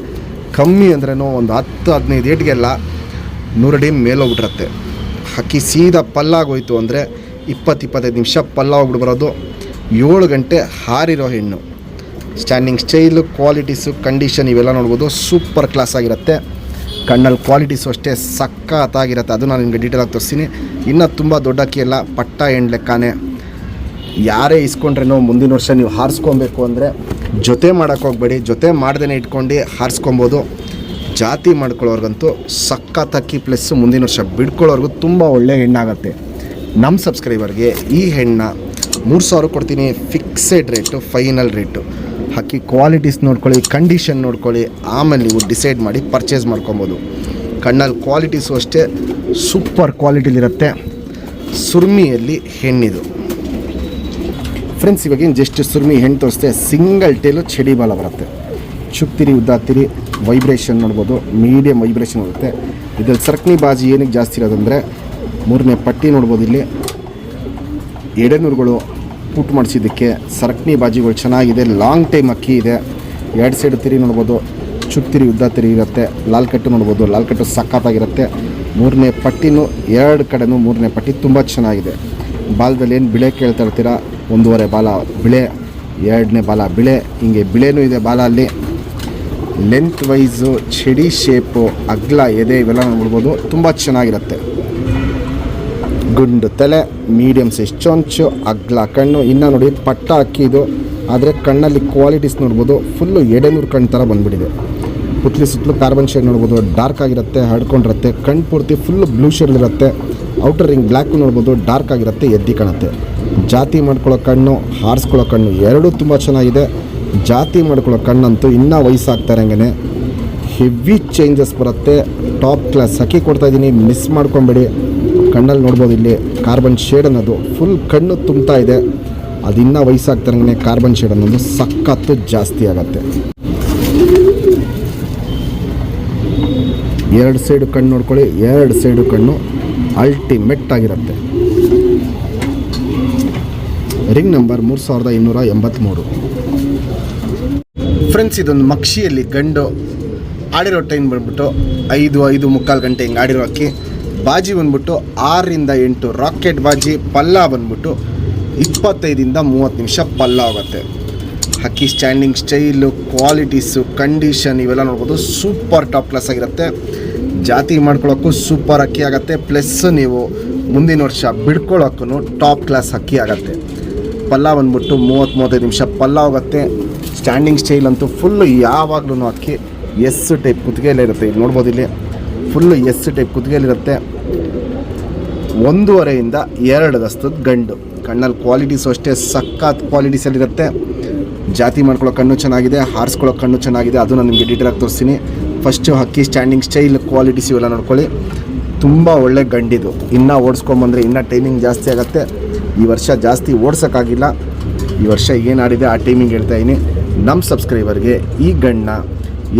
ಕಮ್ಮಿ ಅಂದ್ರೂ ಒಂದು 10-15 ಏಟ್ಗೆಲ್ಲ 100 ಅಡಿ ಮೇಲೋಗ್ಬಿಟ್ಟಿರುತ್ತೆ. ಹಕ್ಕಿ ಸೀದಾ ಪಲ್ಲಾಗೋಯ್ತು ಅಂದರೆ 20-25 ನಿಮಿಷ ಪಲ್ಲಾಗ್ಬಿಟ್ಟು ಬರೋದು. 7 ಗಂಟೆ ಹಾರಿರೋ ಹೆಣ್ಣು. ಸ್ಟ್ಯಾಂಡಿಂಗ್ ಸ್ಟೈಲು, ಕ್ವಾಲಿಟೀಸು, ಕಂಡೀಷನ್ ಇವೆಲ್ಲ ನೋಡ್ಬೋದು. ಸೂಪರ್ ಕ್ಲಾಸ್ ಆಗಿರುತ್ತೆ. ಕಣ್ಣಲ್ಲಿ ಕ್ವಾಲಿಟೀಸು ಅಷ್ಟೇ ಸಖತ್ತಾಗಿರುತ್ತೆ. ಅದು ನಾನು ನಿಮಗೆ ಡೀಟೇಲಾಗಿ ತೋರಿಸ್ತೀನಿ. ಇನ್ನೂ ತುಂಬ ದೊಡ್ಡ ಅಕ್ಕಿ ಎಲ್ಲ ಪಟ್ಟ ಹೆಣ್ಣು ಲೆಕ್ಕನೇ. ಯಾರೇ ಇಸ್ಕೊಂಡ್ರೇನೋ ಮುಂದಿನ ವರ್ಷ ನೀವು ಹಾರಿಸ್ಕೊಬೇಕು ಅಂದರೆ ಜೊತೆ ಮಾಡೋಕ್ಕೆ ಹೋಗಬೇಡಿ. ಜೊತೆ ಮಾಡ್ದೇ ಇಟ್ಕೊಂಡು ಹಾರಿಸ್ಕೊಬೋದು. ಜಾತಿ ಮಾಡ್ಕೊಳ್ಳೋರ್ಗಂತೂ ಸಖತ್ ಅಕ್ಕಿ ಪ್ಲಸ್ಸು ಮುಂದಿನ ವರ್ಷ ಬಿಡ್ಕೊಳ್ಳೋರ್ಗೂ ತುಂಬ ಒಳ್ಳೆ ಹೆಣ್ಣಾಗತ್ತೆ. ನಮ್ಮ ಸಬ್ಸ್ಕ್ರೈಬರ್ಗೆ ಈ ಹೆಣ್ಣು 3000 ಕೊಡ್ತೀನಿ. Fixed rate, final rate. ಹಕ್ಕಿ ಕ್ವಾಲಿಟೀಸ್ ನೋಡ್ಕೊಳ್ಳಿ, ಕಂಡೀಷನ್ ನೋಡ್ಕೊಳ್ಳಿ, ಆಮೇಲೆ ನೀವು ಡಿಸೈಡ್ ಮಾಡಿ ಪರ್ಚೇಸ್ ಮಾಡ್ಕೊಬೋದು. ಕಣ್ಣಲ್ಲಿ ಕ್ವಾಲಿಟೀಸು ಅಷ್ಟೇ ಸೂಪರ್ ಕ್ವಾಲಿಟಿಲಿರುತ್ತೆ. ಸುರ್ಮಿಯಲ್ಲಿ ಹೆಣ್ಣಿದು ಫ್ರೆಂಡ್ಸ್. ಇವಾಗೇನು ಜಸ್ಟ್ ಸುರ್ಮಿ ಹೆಣ್ಣು ತೋರಿಸ್ತೆ. ಸಿಂಗಲ್ ಟೇಲು ಚಡಿ ಬಾಲ ಬರುತ್ತೆ. ಚುಕ್ತಿರಿ ಉದ್ದಾತಿರಿ ವೈಬ್ರೇಷನ್ ನೋಡ್ಬೋದು. ಮೀಡಿಯಮ್ ವೈಬ್ರೇಷನ್ ಬರುತ್ತೆ. ಇದರಲ್ಲಿ ಸರ್ಕನಿ ಬಾಜಿ ಏನಕ್ಕೆ ಜಾಸ್ತಿ ಇರೋದಂದರೆ 3ನೇ ಪಟ್ಟಿ ನೋಡ್ಬೋದು. ಇಲ್ಲಿ ಎಡೆನೂರುಗಳು ಪುಟ್ ಮಾಡಿಸಿದ್ದಕ್ಕೆ ಸರ್ಕನಿ ಬಾಜಿಗಳು ಚೆನ್ನಾಗಿದೆ. ಲಾಂಗ್ ಟೈಮ್ ಅಕ್ಕಿ ಇದೆ. 2 ಸೈಡ್ ತಿರಿ ನೋಡ್ಬೋದು. ಚುಕ್ತಿರಿ ಉದ್ದ ತಿರಿ ಇರುತ್ತೆ. ಲಾಲ್ ಕಟ್ಟು ನೋಡ್ಬೋದು. ಲಾಲ್ ಕಟ್ಟು ಸಖತ್ತಾಗಿರುತ್ತೆ. 3ನೇ ಪಟ್ಟಿನೂ 2 ಕಡೆನೂ 3ನೇ ಪಟ್ಟಿ ತುಂಬ ಚೆನ್ನಾಗಿದೆ. ಬಾಲದಲ್ಲಿ ಏನು ಬಿಳೆ ಕೇಳ್ತಾ ಇರ್ತೀರಾ, 1.5 ಬಾಲ ಬಿಳೆ, 2ನೇ ಬಾಲ ಬಿಳೆ, ಹಿಂಗೆ ಬಿಳೆನೂ ಇದೆ ಬಾಲ ಅಲ್ಲಿ. ಲೆಂತ್ ವೈಸು, ಚಡಿ ಶೇಪು, ಅಗ್ಲ ಎದೆ ಇವೆಲ್ಲ ನೋಡ್ಬೋದು. ತುಂಬ ಚೆನ್ನಾಗಿರುತ್ತೆ. ಗುಂಡು ತಲೆ, ಮೀಡಿಯಮ್ ಸೈಜ್ ಚೊಂಚು, ಅಗ್ಲ ಕಣ್ಣು. ಇನ್ನು ನೋಡಿ ಪಟ್ಟ ಅಕ್ಕಿ ಇದು, ಆದರೆ ಕಣ್ಣಲ್ಲಿ ಕ್ವಾಲಿಟೀಸ್ ನೋಡ್ಬೋದು. ಫುಲ್ಲು ಎಡೆನೂರು ಕಣ್ಣು ಥರ ಬಂದುಬಿಟ್ಟಿದೆ. ಪುತ್ಲಿ ಸುತ್ತಲೂ ಕಾರ್ಬನ್ ಶೇಡ್ ನೋಡ್ಬೋದು. ಡಾರ್ಕ್ ಆಗಿರುತ್ತೆ, ಹಡ್ಕೊಂಡಿರುತ್ತೆ. ಕಣ್ಣು ಪೂರ್ತಿ ಫುಲ್ಲು ಬ್ಲೂ ಶೇಡಲ್ಲಿರುತ್ತೆ. ಔಟರ್ ರಿಂಗ್ ಬ್ಲ್ಯಾಕು ನೋಡ್ಬೋದು. ಡಾರ್ಕ್ ಆಗಿರುತ್ತೆ, ಎದ್ದಿ ಕಾಣುತ್ತೆ. ಜಾತಿ ಮಾಡ್ಕೊಳ್ಳೋ ಕಣ್ಣು, ಹಾರಿಸ್ಕೊಳ್ಳೋ ಕಣ್ಣು ಎರಡೂ ತುಂಬ ಚೆನ್ನಾಗಿದೆ. ಜಾತಿ ಮಾಡ್ಕೊಳ್ಳೋ ಕಣ್ಣಂತೂ ಇನ್ನೂ ವಯಸ್ಸಾಗ್ತಾರಂಗೆ ಹೆವಿ ಚೇಂಜಸ್ ಬರುತ್ತೆ. ಟಾಪ್ ಕ್ಲಾಸ್ ಅಕ್ಕಿ ಕೊಡ್ತಾಯಿದ್ದೀನಿ, ಮಿಸ್ ಮಾಡ್ಕೊಬೇಡಿ. ಕಣ್ಣಲ್ಲಿ ನೋಡ್ಬೋದು, ಇಲ್ಲಿ ಕಾರ್ಬನ್ ಶೇಡ್ ಅನ್ನೋದು ಫುಲ್ ಕಣ್ಣು ತುಂಬ್ತಾ ಇದೆ. ಅದು ಇನ್ನೂ ವಯಸ್ಸಾಗ್ತಾರಂಗೆ ಕಾರ್ಬನ್ ಶೇಡ್ ಅನ್ನೋದು ಸಖತ್ತು ಜಾಸ್ತಿ ಆಗುತ್ತೆ. 2 ಸೈಡು ಕಣ್ಣು ನೋಡ್ಕೊಳ್ಳಿ. 2 ಸೈಡು ಕಣ್ಣು ಅಲ್ಟಿಮೇಟ್ ಆಗಿರುತ್ತೆ. Ring number 3283. ಫ್ರೆಂಡ್ಸ್, ಇದೊಂದು ಮಕ್ಷಿಯಲ್ಲಿ ಗಂಡು. ಆಡಿರೋ ಟೈಮ್ ಬಂದ್ಬಿಟ್ಟು 5-5:45 ಗಂಟೆ ಹಿಂಗೆ ಆಡಿರೋ ಅಕ್ಕಿ. ಬಾಜಿ ಬಂದ್ಬಿಟ್ಟು 6-8 ರಾಕೆಟ್ ಬಾಜಿ. ಪಲ್ಲ ಬಂದ್ಬಿಟ್ಟು 25-30 ನಿಮಿಷ ಪಲ್ಲ ಆಗುತ್ತೆ. ಹಕ್ಕಿ ಸ್ಟ್ಯಾಂಡಿಂಗ್ ಸ್ಟೈಲು, ಕ್ವಾಲಿಟೀಸು, ಕಂಡೀಷನ್ ಇವೆಲ್ಲ ನೋಡ್ಬೋದು. ಸೂಪರ್ ಟಾಪ್ ಕ್ಲಾಸ್ ಆಗಿರುತ್ತೆ. ಜಾತಿ ಮಾಡ್ಕೊಳ್ಳೋಕ್ಕೂ ಸೂಪರ್ ಅಕ್ಕಿ ಆಗುತ್ತೆ. ಪ್ಲಸ್ ನೀವು ಮುಂದಿನ ವರ್ಷ ಬಿಡ್ಕೊಳ್ಳೋಕ್ಕೂ ಟಾಪ್ ಕ್ಲಾಸ್ ಅಕ್ಕಿ ಆಗುತ್ತೆ. ಪಲ್ಲ ಬಂದ್ಬಿಟ್ಟು 30-35 ನಿಮಿಷ ಪಲ್ಲ ಹೋಗುತ್ತೆ. ಸ್ಟ್ಯಾಂಡಿಂಗ್ ಸ್ಟೈಲ್ ಅಂತೂ ಫುಲ್ಲು ಯಾವಾಗಲೂ ಅಕ್ಕಿ ಎಸ್ ಟೈಪ್ ಕುತ್ತಿಗೆಯಲ್ಲೇ ಇರುತ್ತೆ. ಇಲ್ಲಿ ನೋಡ್ಬೋದು, ಇಲ್ಲಿ ಫುಲ್ಲು ಎಸ್ ಟೈಪ್ ಕುತ್ತಿಗೆಯಲ್ಲಿರುತ್ತೆ. 1.5 2 ದಸ್ತದ ಗಂಡು. ಕಣ್ಣಲ್ಲಿ ಕ್ವಾಲಿಟೀಸು ಅಷ್ಟೇ ಸಖತ್ ಕ್ವಾಲಿಟೀಸಲ್ಲಿರುತ್ತೆ. ಜಾತಿ ಮಾಡ್ಕೊಳ್ಳೋ ಕಣ್ಣು ಚೆನ್ನಾಗಿದೆ, ಹಾರಿಸ್ಕೊಳ್ಳೋ ಕಣ್ಣು ಚೆನ್ನಾಗಿದೆ. ಅದು ನಾನು ನಿಮಗೆ ಡೀಟೇಲಾಗಿ ತೋರಿಸ್ತೀನಿ. ಫಸ್ಟು ಹಕ್ಕಿ ಸ್ಟ್ಯಾಂಡಿಂಗ್ ಸ್ಟೈಲ್, ಕ್ವಾಲಿಟೀಸ್ ಇವೆಲ್ಲ ನೋಡ್ಕೊಳ್ಳಿ. ತುಂಬ ಒಳ್ಳೆ ಗಂಡಿದು. ಇನ್ನೂ ಓಡಿಸ್ಕೊಂಬಂದರೆ ಇನ್ನೂ ಟೈಮಿಂಗ್ ಜಾಸ್ತಿ ಆಗುತ್ತೆ. ಈ ವರ್ಷ ಜಾಸ್ತಿ ಓಡ್ಸೋಕ್ಕಾಗಿಲ್ಲ. ಈ ವರ್ಷ ಏನು ಆಡಿದೆ ಆ ಟೈಮಿಂಗ್ ಹೇಳ್ತಾಯಿದ್ದೀನಿ. ನಮ್ಮ ಸಬ್ಸ್ಕ್ರೈಬರ್ಗೆ ಈ ಗಂಡನ್ನ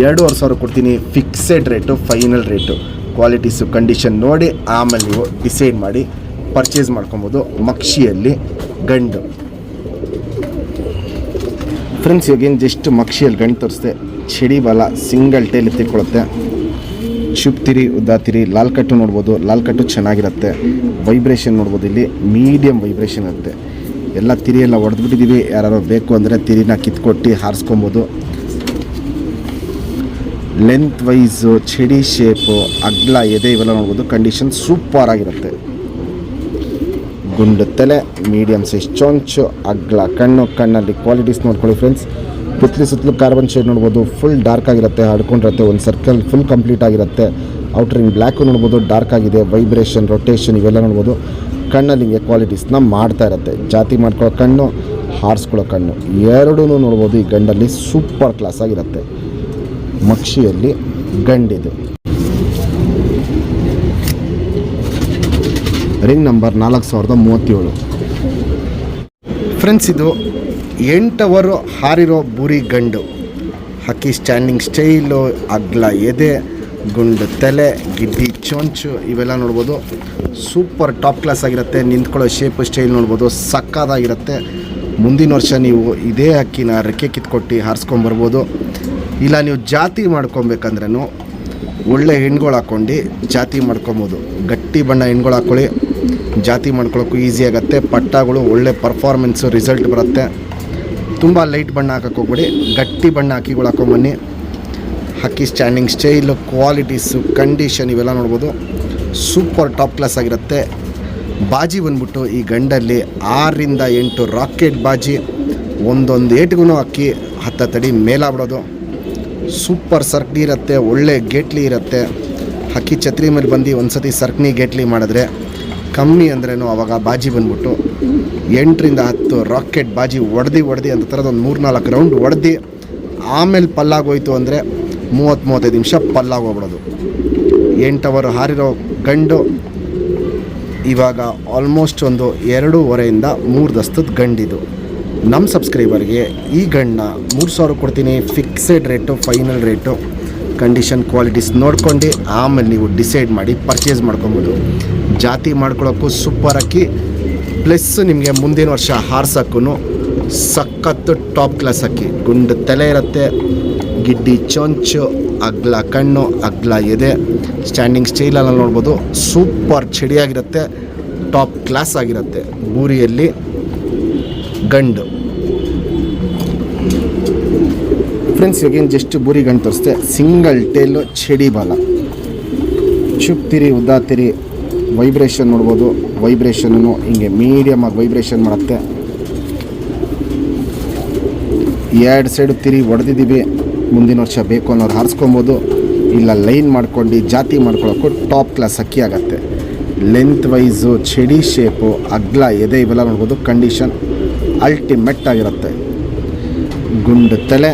2500 ಕೊಡ್ತೀನಿ. Fixed rate, final rate. Qualities, condition ನೋಡಿ ಆಮೇಲೆ ನೀವು ಡಿಸೈಡ್ ಮಾಡಿ ಪರ್ಚೇಸ್ ಮಾಡ್ಕೊಬೋದು. ಮಕ್ಷಿಯಲ್ಲಿ ಗಂಡು. ಫ್ರೆಂಡ್ಸ್, ಇವಾಗೇನು ಜಸ್ಟ್ ಮಕ್ಷಿಯಲ್ಲಿ ಗಂಡು ತೋರಿಸ್ದೆ. ಚಡಿ ಬಾಲ, ಸಿಂಗಲ್ ಟೇಲ್ ಎತ್ತಿಕೊಳ್ಳುತ್ತೆ. ಚುಪ್ತಿರಿ ಉದ್ದಾತಿರಿ, ಲಾಲ್ ಕಟ್ಟು ನೋಡ್ಬೋದು. ಲಾಲ್ ಕಟ್ಟು ಚೆನ್ನಾಗಿರುತ್ತೆ. ವೈಬ್ರೇಷನ್ ನೋಡ್ಬೋದು. ಇಲ್ಲಿ ಮೀಡಿಯಮ್ ವೈಬ್ರೇಷನ್ ಇರುತ್ತೆ. ಎಲ್ಲ ತಿರಿ ಎಲ್ಲ ಹೊಡೆದ್ಬಿಟ್ಟಿದ್ದೀವಿ. ಯಾರು ಬೇಕು ಅಂದರೆ ತಿರಿನ ಕಿತ್ಕೊಟ್ಟು ಹಾರಿಸ್ಕೊಬೋದು. ಲೆಂತ್ ವೈಸು, ಚಡಿ ಶೇಪು, ಅಗ್ಲ ಎದೆ ಇವೆಲ್ಲ ನೋಡ್ಬೋದು. ಕಂಡೀಷನ್ ಸೂಪರ್ ಆಗಿರುತ್ತೆ. ಗುಂಡು ತಲೆ, ಮೀಡಿಯಮ್ ಸೈಜ್ ಚೊಂಚು, ಅಗ್ಲ ಕಣ್ಣು. ಕಣ್ಣಲ್ಲಿ ಕ್ವಾಲಿಟೀಸ್ ನೋಡ್ಕೊಳ್ಳಿ ಫ್ರೆಂಡ್ಸ್. ಪುತ್ಲಿ ಸುತ್ತಲೂ ಕಾರ್ಬನ್ ಶೇಡ್ ನೋಡ್ಬೋದು. ಫುಲ್ ಡಾರ್ಕ್ ಆಗಿರುತ್ತೆ, ಹಡ್ಕೊಂಡಿರುತ್ತೆ. ಒಂದು ಸರ್ಕಲ್ ಫುಲ್ ಕಂಪ್ಲೀಟ್ ಆಗಿರುತ್ತೆ. ಔಟ್ರಿಂಗ್ ಬ್ಲ್ಯಾಕು ನೋಡ್ಬೋದು. ಡಾರ್ಕ್ ಆಗಿದೆ. ವೈಬ್ರೇಷನ್, ರೊಟೇಷನ್ ಇವೆಲ್ಲ ನೋಡ್ಬೋದು. ಕಣ್ಣಲ್ಲಿ ಹಿಂಗೆ ಕ್ವಾಲಿಟೀಸ್ನ ಮಾಡ್ತಾ ಇರುತ್ತೆ. ಜಾತಿ ಮಾಡ್ಕೊಳ್ಳೋ ಕಣ್ಣು, ಹಾರಿಸ್ಕೊಳ್ಳೋ ಕಣ್ಣು ಎರಡೂ ನೋಡ್ಬೋದು. ಈ ಗಂಡಲ್ಲಿ ಸೂಪರ್ ಕ್ಲಾಸ್ ಆಗಿರುತ್ತೆ. ಮಕ್ಷಿಯಲ್ಲಿ ಗಂಡಿದು. Ring number 4037. ಫ್ರೆಂಡ್ಸ್, ಇದು 8 ಅವರು ಹಾರಿರೋ ಬೂರಿ ಗಂಡು. ಹಕ್ಕಿ ಸ್ಟ್ಯಾಂಡಿಂಗ್ ಸ್ಟೈಲು, ಅಗ್ಲ ಎದೆ, ಗುಂಡು ತಲೆ, ಗಿಡ್ಡಿ ಚೊಂಚು ಇವೆಲ್ಲ ನೋಡ್ಬೋದು. ಸೂಪರ್ ಟಾಪ್ ಕ್ಲಾಸ್ ಆಗಿರುತ್ತೆ. ನಿಂತ್ಕೊಳ್ಳೋ ಶೇಪ್ ಸ್ಟೈಲ್ ನೋಡ್ಬೋದು. ಸಕ್ಕತ್ತಾಗಿರುತ್ತೆ. ಮುಂದಿನ ವರ್ಷ ನೀವು ಇದೇ ಹಕ್ಕಿನ ರೆಕ್ಕೆ ಕಿತ್ಕೊಟ್ಟು ಹಾರಿಸ್ಕೊಂಬರ್ಬೋದು. ಇಲ್ಲ ನೀವು ಜಾತಿ ಮಾಡ್ಕೊಬೇಕಂದ್ರೂ ಒಳ್ಳೆ ಹೆಣ್ಗಳು ಹಾಕ್ಕೊಂಡು ಜಾತಿ ಮಾಡ್ಕೊಬೋದು. ಗಟ್ಟಿ ಬಣ್ಣ ಹೆಣ್ಗಳು ಹಾಕ್ಕೊಳ್ಳಿ, ಜಾತಿ ಮಾಡ್ಕೊಳ್ಳೋಕ್ಕೂ ಈಸಿ ಆಗುತ್ತೆ. ಪಟ್ಟಗಳು ಒಳ್ಳೆ ಪರ್ಫಾರ್ಮೆನ್ಸು ರಿಸಲ್ಟ್ ಬರುತ್ತೆ. ತುಂಬ ಲೈಟ್ ಬಣ್ಣ ಹಾಕಕ್ಕೆ ಹೋಗ್ಬೇಡಿ, ಗಟ್ಟಿ ಬಣ್ಣ ಹಕ್ಕಿಗಳು ಹಾಕ್ಕೊಂಬನ್ನಿ. ಹಕ್ಕಿ ಸ್ಟ್ಯಾಂಡಿಂಗ್ ಸ್ಟೈಲು, ಕ್ವಾಲಿಟೀಸು, ಕಂಡೀಷನ್ ಇವೆಲ್ಲ ನೋಡ್ಬೋದು. ಸೂಪರ್ ಟಾಪ್ ಕ್ಲಾಸ್ ಆಗಿರುತ್ತೆ. ಬಾಜಿ ಬಂದ್ಬಿಟ್ಟು ಈ ಗಂಡಲ್ಲಿ 6ರಿಂದ 8 ರಾಕೆಟ್ ಬಾಜಿ, ಒಂದೊಂದು ಏಟಿಗೂ ಅಕ್ಕಿ 10 ಅಡಿ ಮೇಲಾಗ್ಬಿಡೋದು. ಸೂಪರ್ ಸರ್ಕ್ನಿ ಇರುತ್ತೆ, ಒಳ್ಳೆ ಗೇಟ್ಲಿ ಇರುತ್ತೆ. ಹಕ್ಕಿ ಛತ್ರಿ ಮೇಲೆ ಬಂದು ಒಂದು ಸತಿ ಸರ್ಕ್ನಿ ಗೇಟ್ಲಿ ಮಾಡಿದ್ರೆ ಕಮ್ಮಿ ಅಂದ್ರೂ ಆವಾಗ ಬಾಜಿ ಬಂದ್ಬಿಟ್ಟು 8ರಿಂದ 10 ರಾಕೆಟ್ ಬಾಜಿ ಹೊಡೆದು ಅಂತ ಥರದ ಒಂದು 3-4 ರೌಂಡ್ ಹೊಡೆದು ಆಮೇಲೆ ಪಲ್ಲಾಗೋಯ್ತು ಅಂದರೆ 30-35 ನಿಮಿಷ ಪಲ್ಲಾಗೋಗ್ಬಿಡೋದು. 8 ಅವರ್ ಹಾರಿರೋ ಗಂಡು ಇವಾಗ ಆಲ್ಮೋಸ್ಟ್ ಒಂದು 2.5ರಿಂದ 3 ದಸ್ತದ ಗಂಡಿದು. ನಮ್ಮ ಸಬ್ಸ್ಕ್ರೈಬರ್ಗೆ ಈ ಗಂಡನ್ನ 3,000 ಕೊಡ್ತೀನಿ. Fixed rate, final rate. Condition qualities ನೋಡ್ಕೊಂಡು ಆಮೇಲೆ ನೀವು ಡಿಸೈಡ್ ಮಾಡಿ ಪರ್ಚೇಸ್ ಮಾಡ್ಕೊಬೋದು. ಜಾತಿ ಮಾಡ್ಕೊಳ್ಳೋಕ್ಕೂ ಸೂಪರ್ ಅಕ್ಕಿ, ಪ್ಲಸ್ ನಿಮಗೆ ಮುಂದಿನ ವರ್ಷ ಹಾರ್ಸೋಕ್ಕೂ ಸಖತ್ತು ಟಾಪ್ ಕ್ಲಾಸ್ ಅಕ್ಕಿ. ಗುಂಡು ತಲೆ ಇರುತ್ತೆ, ಗಿಡ್ಡಿ ಚೊಂಚು, ಅಗ್ಲ ಕಣ್ಣು, ಅಗ್ಲ ಎದೆ, ಸ್ಟ್ಯಾಂಡಿಂಗ್ ಸ್ಟೈಲೆಲ್ಲ ನೋಡ್ಬೋದು. ಸೂಪರ್ ಚಡಿಯಾಗಿರುತ್ತೆ, ಟಾಪ್ ಕ್ಲಾಸ್ ಆಗಿರುತ್ತೆ. ಬೂರಿಯಲ್ಲಿ ಗಂಡು ಫ್ರೆಂಡ್ಸ್, ಇವಾಗೇನು ಜಸ್ಟ್ ಬೂರಿ ಗಂಡು ತೋರಿಸ್ತೆ. ಸಿಂಗಲ್ ಟೇಲು, ಚಡಿ ಬಾಲ, ಚುಪ್ತಿರಿ, ಉದ್ದಾತಿರಿ, ವೈಬ್ರೇಷನ್ ನೋಡ್ಬೋದು. ವೈಬ್ರೇಷನ್ನು ಹಿಂಗೆ ಮೀಡಿಯಮ್ ಆಗಿ ವೈಬ್ರೇಷನ್ ಮಾಡುತ್ತೆ. 2 ಸೈಡು ತಿರಿ ಹೊಡೆದಿದ್ದೀವಿ. ಮುಂದಿನ ವರ್ಷ ಬೇಕು ಅನ್ನೋರು ಹಾರಿಸ್ಕೊಬೋದು. ಇಲ್ಲ ಲೈನ್ ಮಾಡ್ಕೊಂಡು ಜಾತಿ ಮಾಡ್ಕೊಳ್ಳೋಕ್ಕೂ ಟಾಪ್ ಕ್ಲಾಸ್ ಅಕ್ಕಿ ಆಗುತ್ತೆ. ಲೆಂತ್ ವೈಸು, ಚಡಿ ಶೇಪು, ಅಗ್ಲ ಎದೆ ಇವೆಲ್ಲ ನೋಡ್ಬೋದು. ಕಂಡೀಷನ್ ಅಲ್ಟಿಮೇಟ್ ಆಗಿರುತ್ತೆ. ಗುಂಡು ತಲೆ,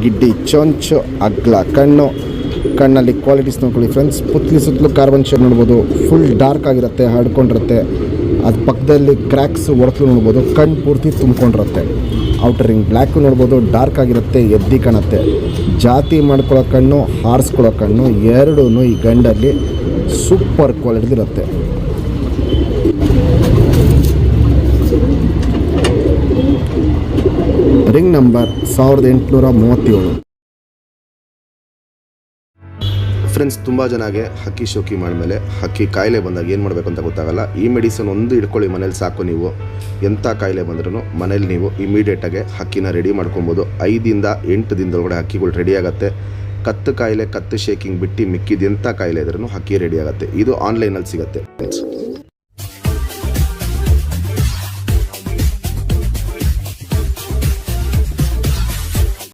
ಗಿಡ್ಡಿ ಚೊಂಚು, ಅಗ್ಲ ಕಣ್ಣು, ಕಣ್ಣಲ್ಲಿ ಕ್ವಾಲಿಟೀಸ್ ನೋಡ್ಕೊಳ್ಳಿ ಫ್ರೆಂಡ್ಸ್. ಪುತ್ಲಿ ಸುತ್ತಲೂ ಕಾರ್ಬನ್ ಶೇಡ್ ನೋಡ್ಬೋದು. ಫುಲ್ ಡಾರ್ಕ್ ಆಗಿರುತ್ತೆ, ಹರಡ್ಕೊಂಡಿರುತ್ತೆ. ಅದು ಪಕ್ಕದಲ್ಲಿ ಕ್ರ್ಯಾಕ್ಸ್ ಹೊರತಲು ನೋಡ್ಬೋದು. ಕಣ್ಣು ಪೂರ್ತಿ ತುಂಬ್ಕೊಂಡಿರುತ್ತೆ. ಔಟರ್ ರಿಂಗ್ ಬ್ಲ್ಯಾಕು ನೋಡ್ಬೋದು, ಡಾರ್ಕ್ ಆಗಿರುತ್ತೆ, ಎದ್ದಿ ಕಾಣುತ್ತೆ. ಜಾತಿ ಮಾಡ್ಕೊಳ್ಳೋ ಕಣ್ಣು, ಹಾರಿಸ್ಕೊಳ್ಳೋ ಕಣ್ಣು ಎರಡೂ ಈ ಗಂಡಲ್ಲಿ ಸೂಪರ್ ಕ್ವಾಲಿಟಿ ಇರುತ್ತೆ. Ring number 1837. ಫ್ರೆಂಡ್ಸ್, ತುಂಬ ಜನಗೆ ಹಕ್ಕಿ ಶೋಕಿ ಮಾಡಿದ್ಮೇಲೆ ಹಕ್ಕಿ ಕಾಯಿಲೆ ಬಂದಾಗ ಏನು ಮಾಡಬೇಕು ಅಂತ ಗೊತ್ತಾಗಲ್ಲ. ಈ ಮೆಡಿಸನ್ ಒಂದು ಇಟ್ಕೊಳ್ಳಿ ಮನೇಲಿ ಸಾಕು. ನೀವು ಎಂಥ ಕಾಯಿಲೆ ಬಂದ್ರೂ ಮನೇಲಿ ನೀವು ಇಮಿಡಿಯೇಟಾಗಿ ಹಕ್ಕಿನ ರೆಡಿ ಮಾಡ್ಕೊಬೋದು. 5ರಿಂದ 8 ದಿನದೊಳಗಡೆ ಹಕ್ಕಿಗಳು ರೆಡಿ ಆಗುತ್ತೆ. ಕತ್ತು ಕಾಯಿಲೆ, ಕತ್ತು ಶೇಕಿಂಗ್ ಬಿಟ್ಟು ಮಿಕ್ಕಿದ ಎಂಥ ಕಾಯಿಲೆ ಇದ್ರೂ ಹಕ್ಕಿ ರೆಡಿ ಆಗುತ್ತೆ. ಇದು ಆನ್ಲೈನಲ್ಲಿ ಸಿಗುತ್ತೆ ಫ್ರೆಂಡ್ಸ್.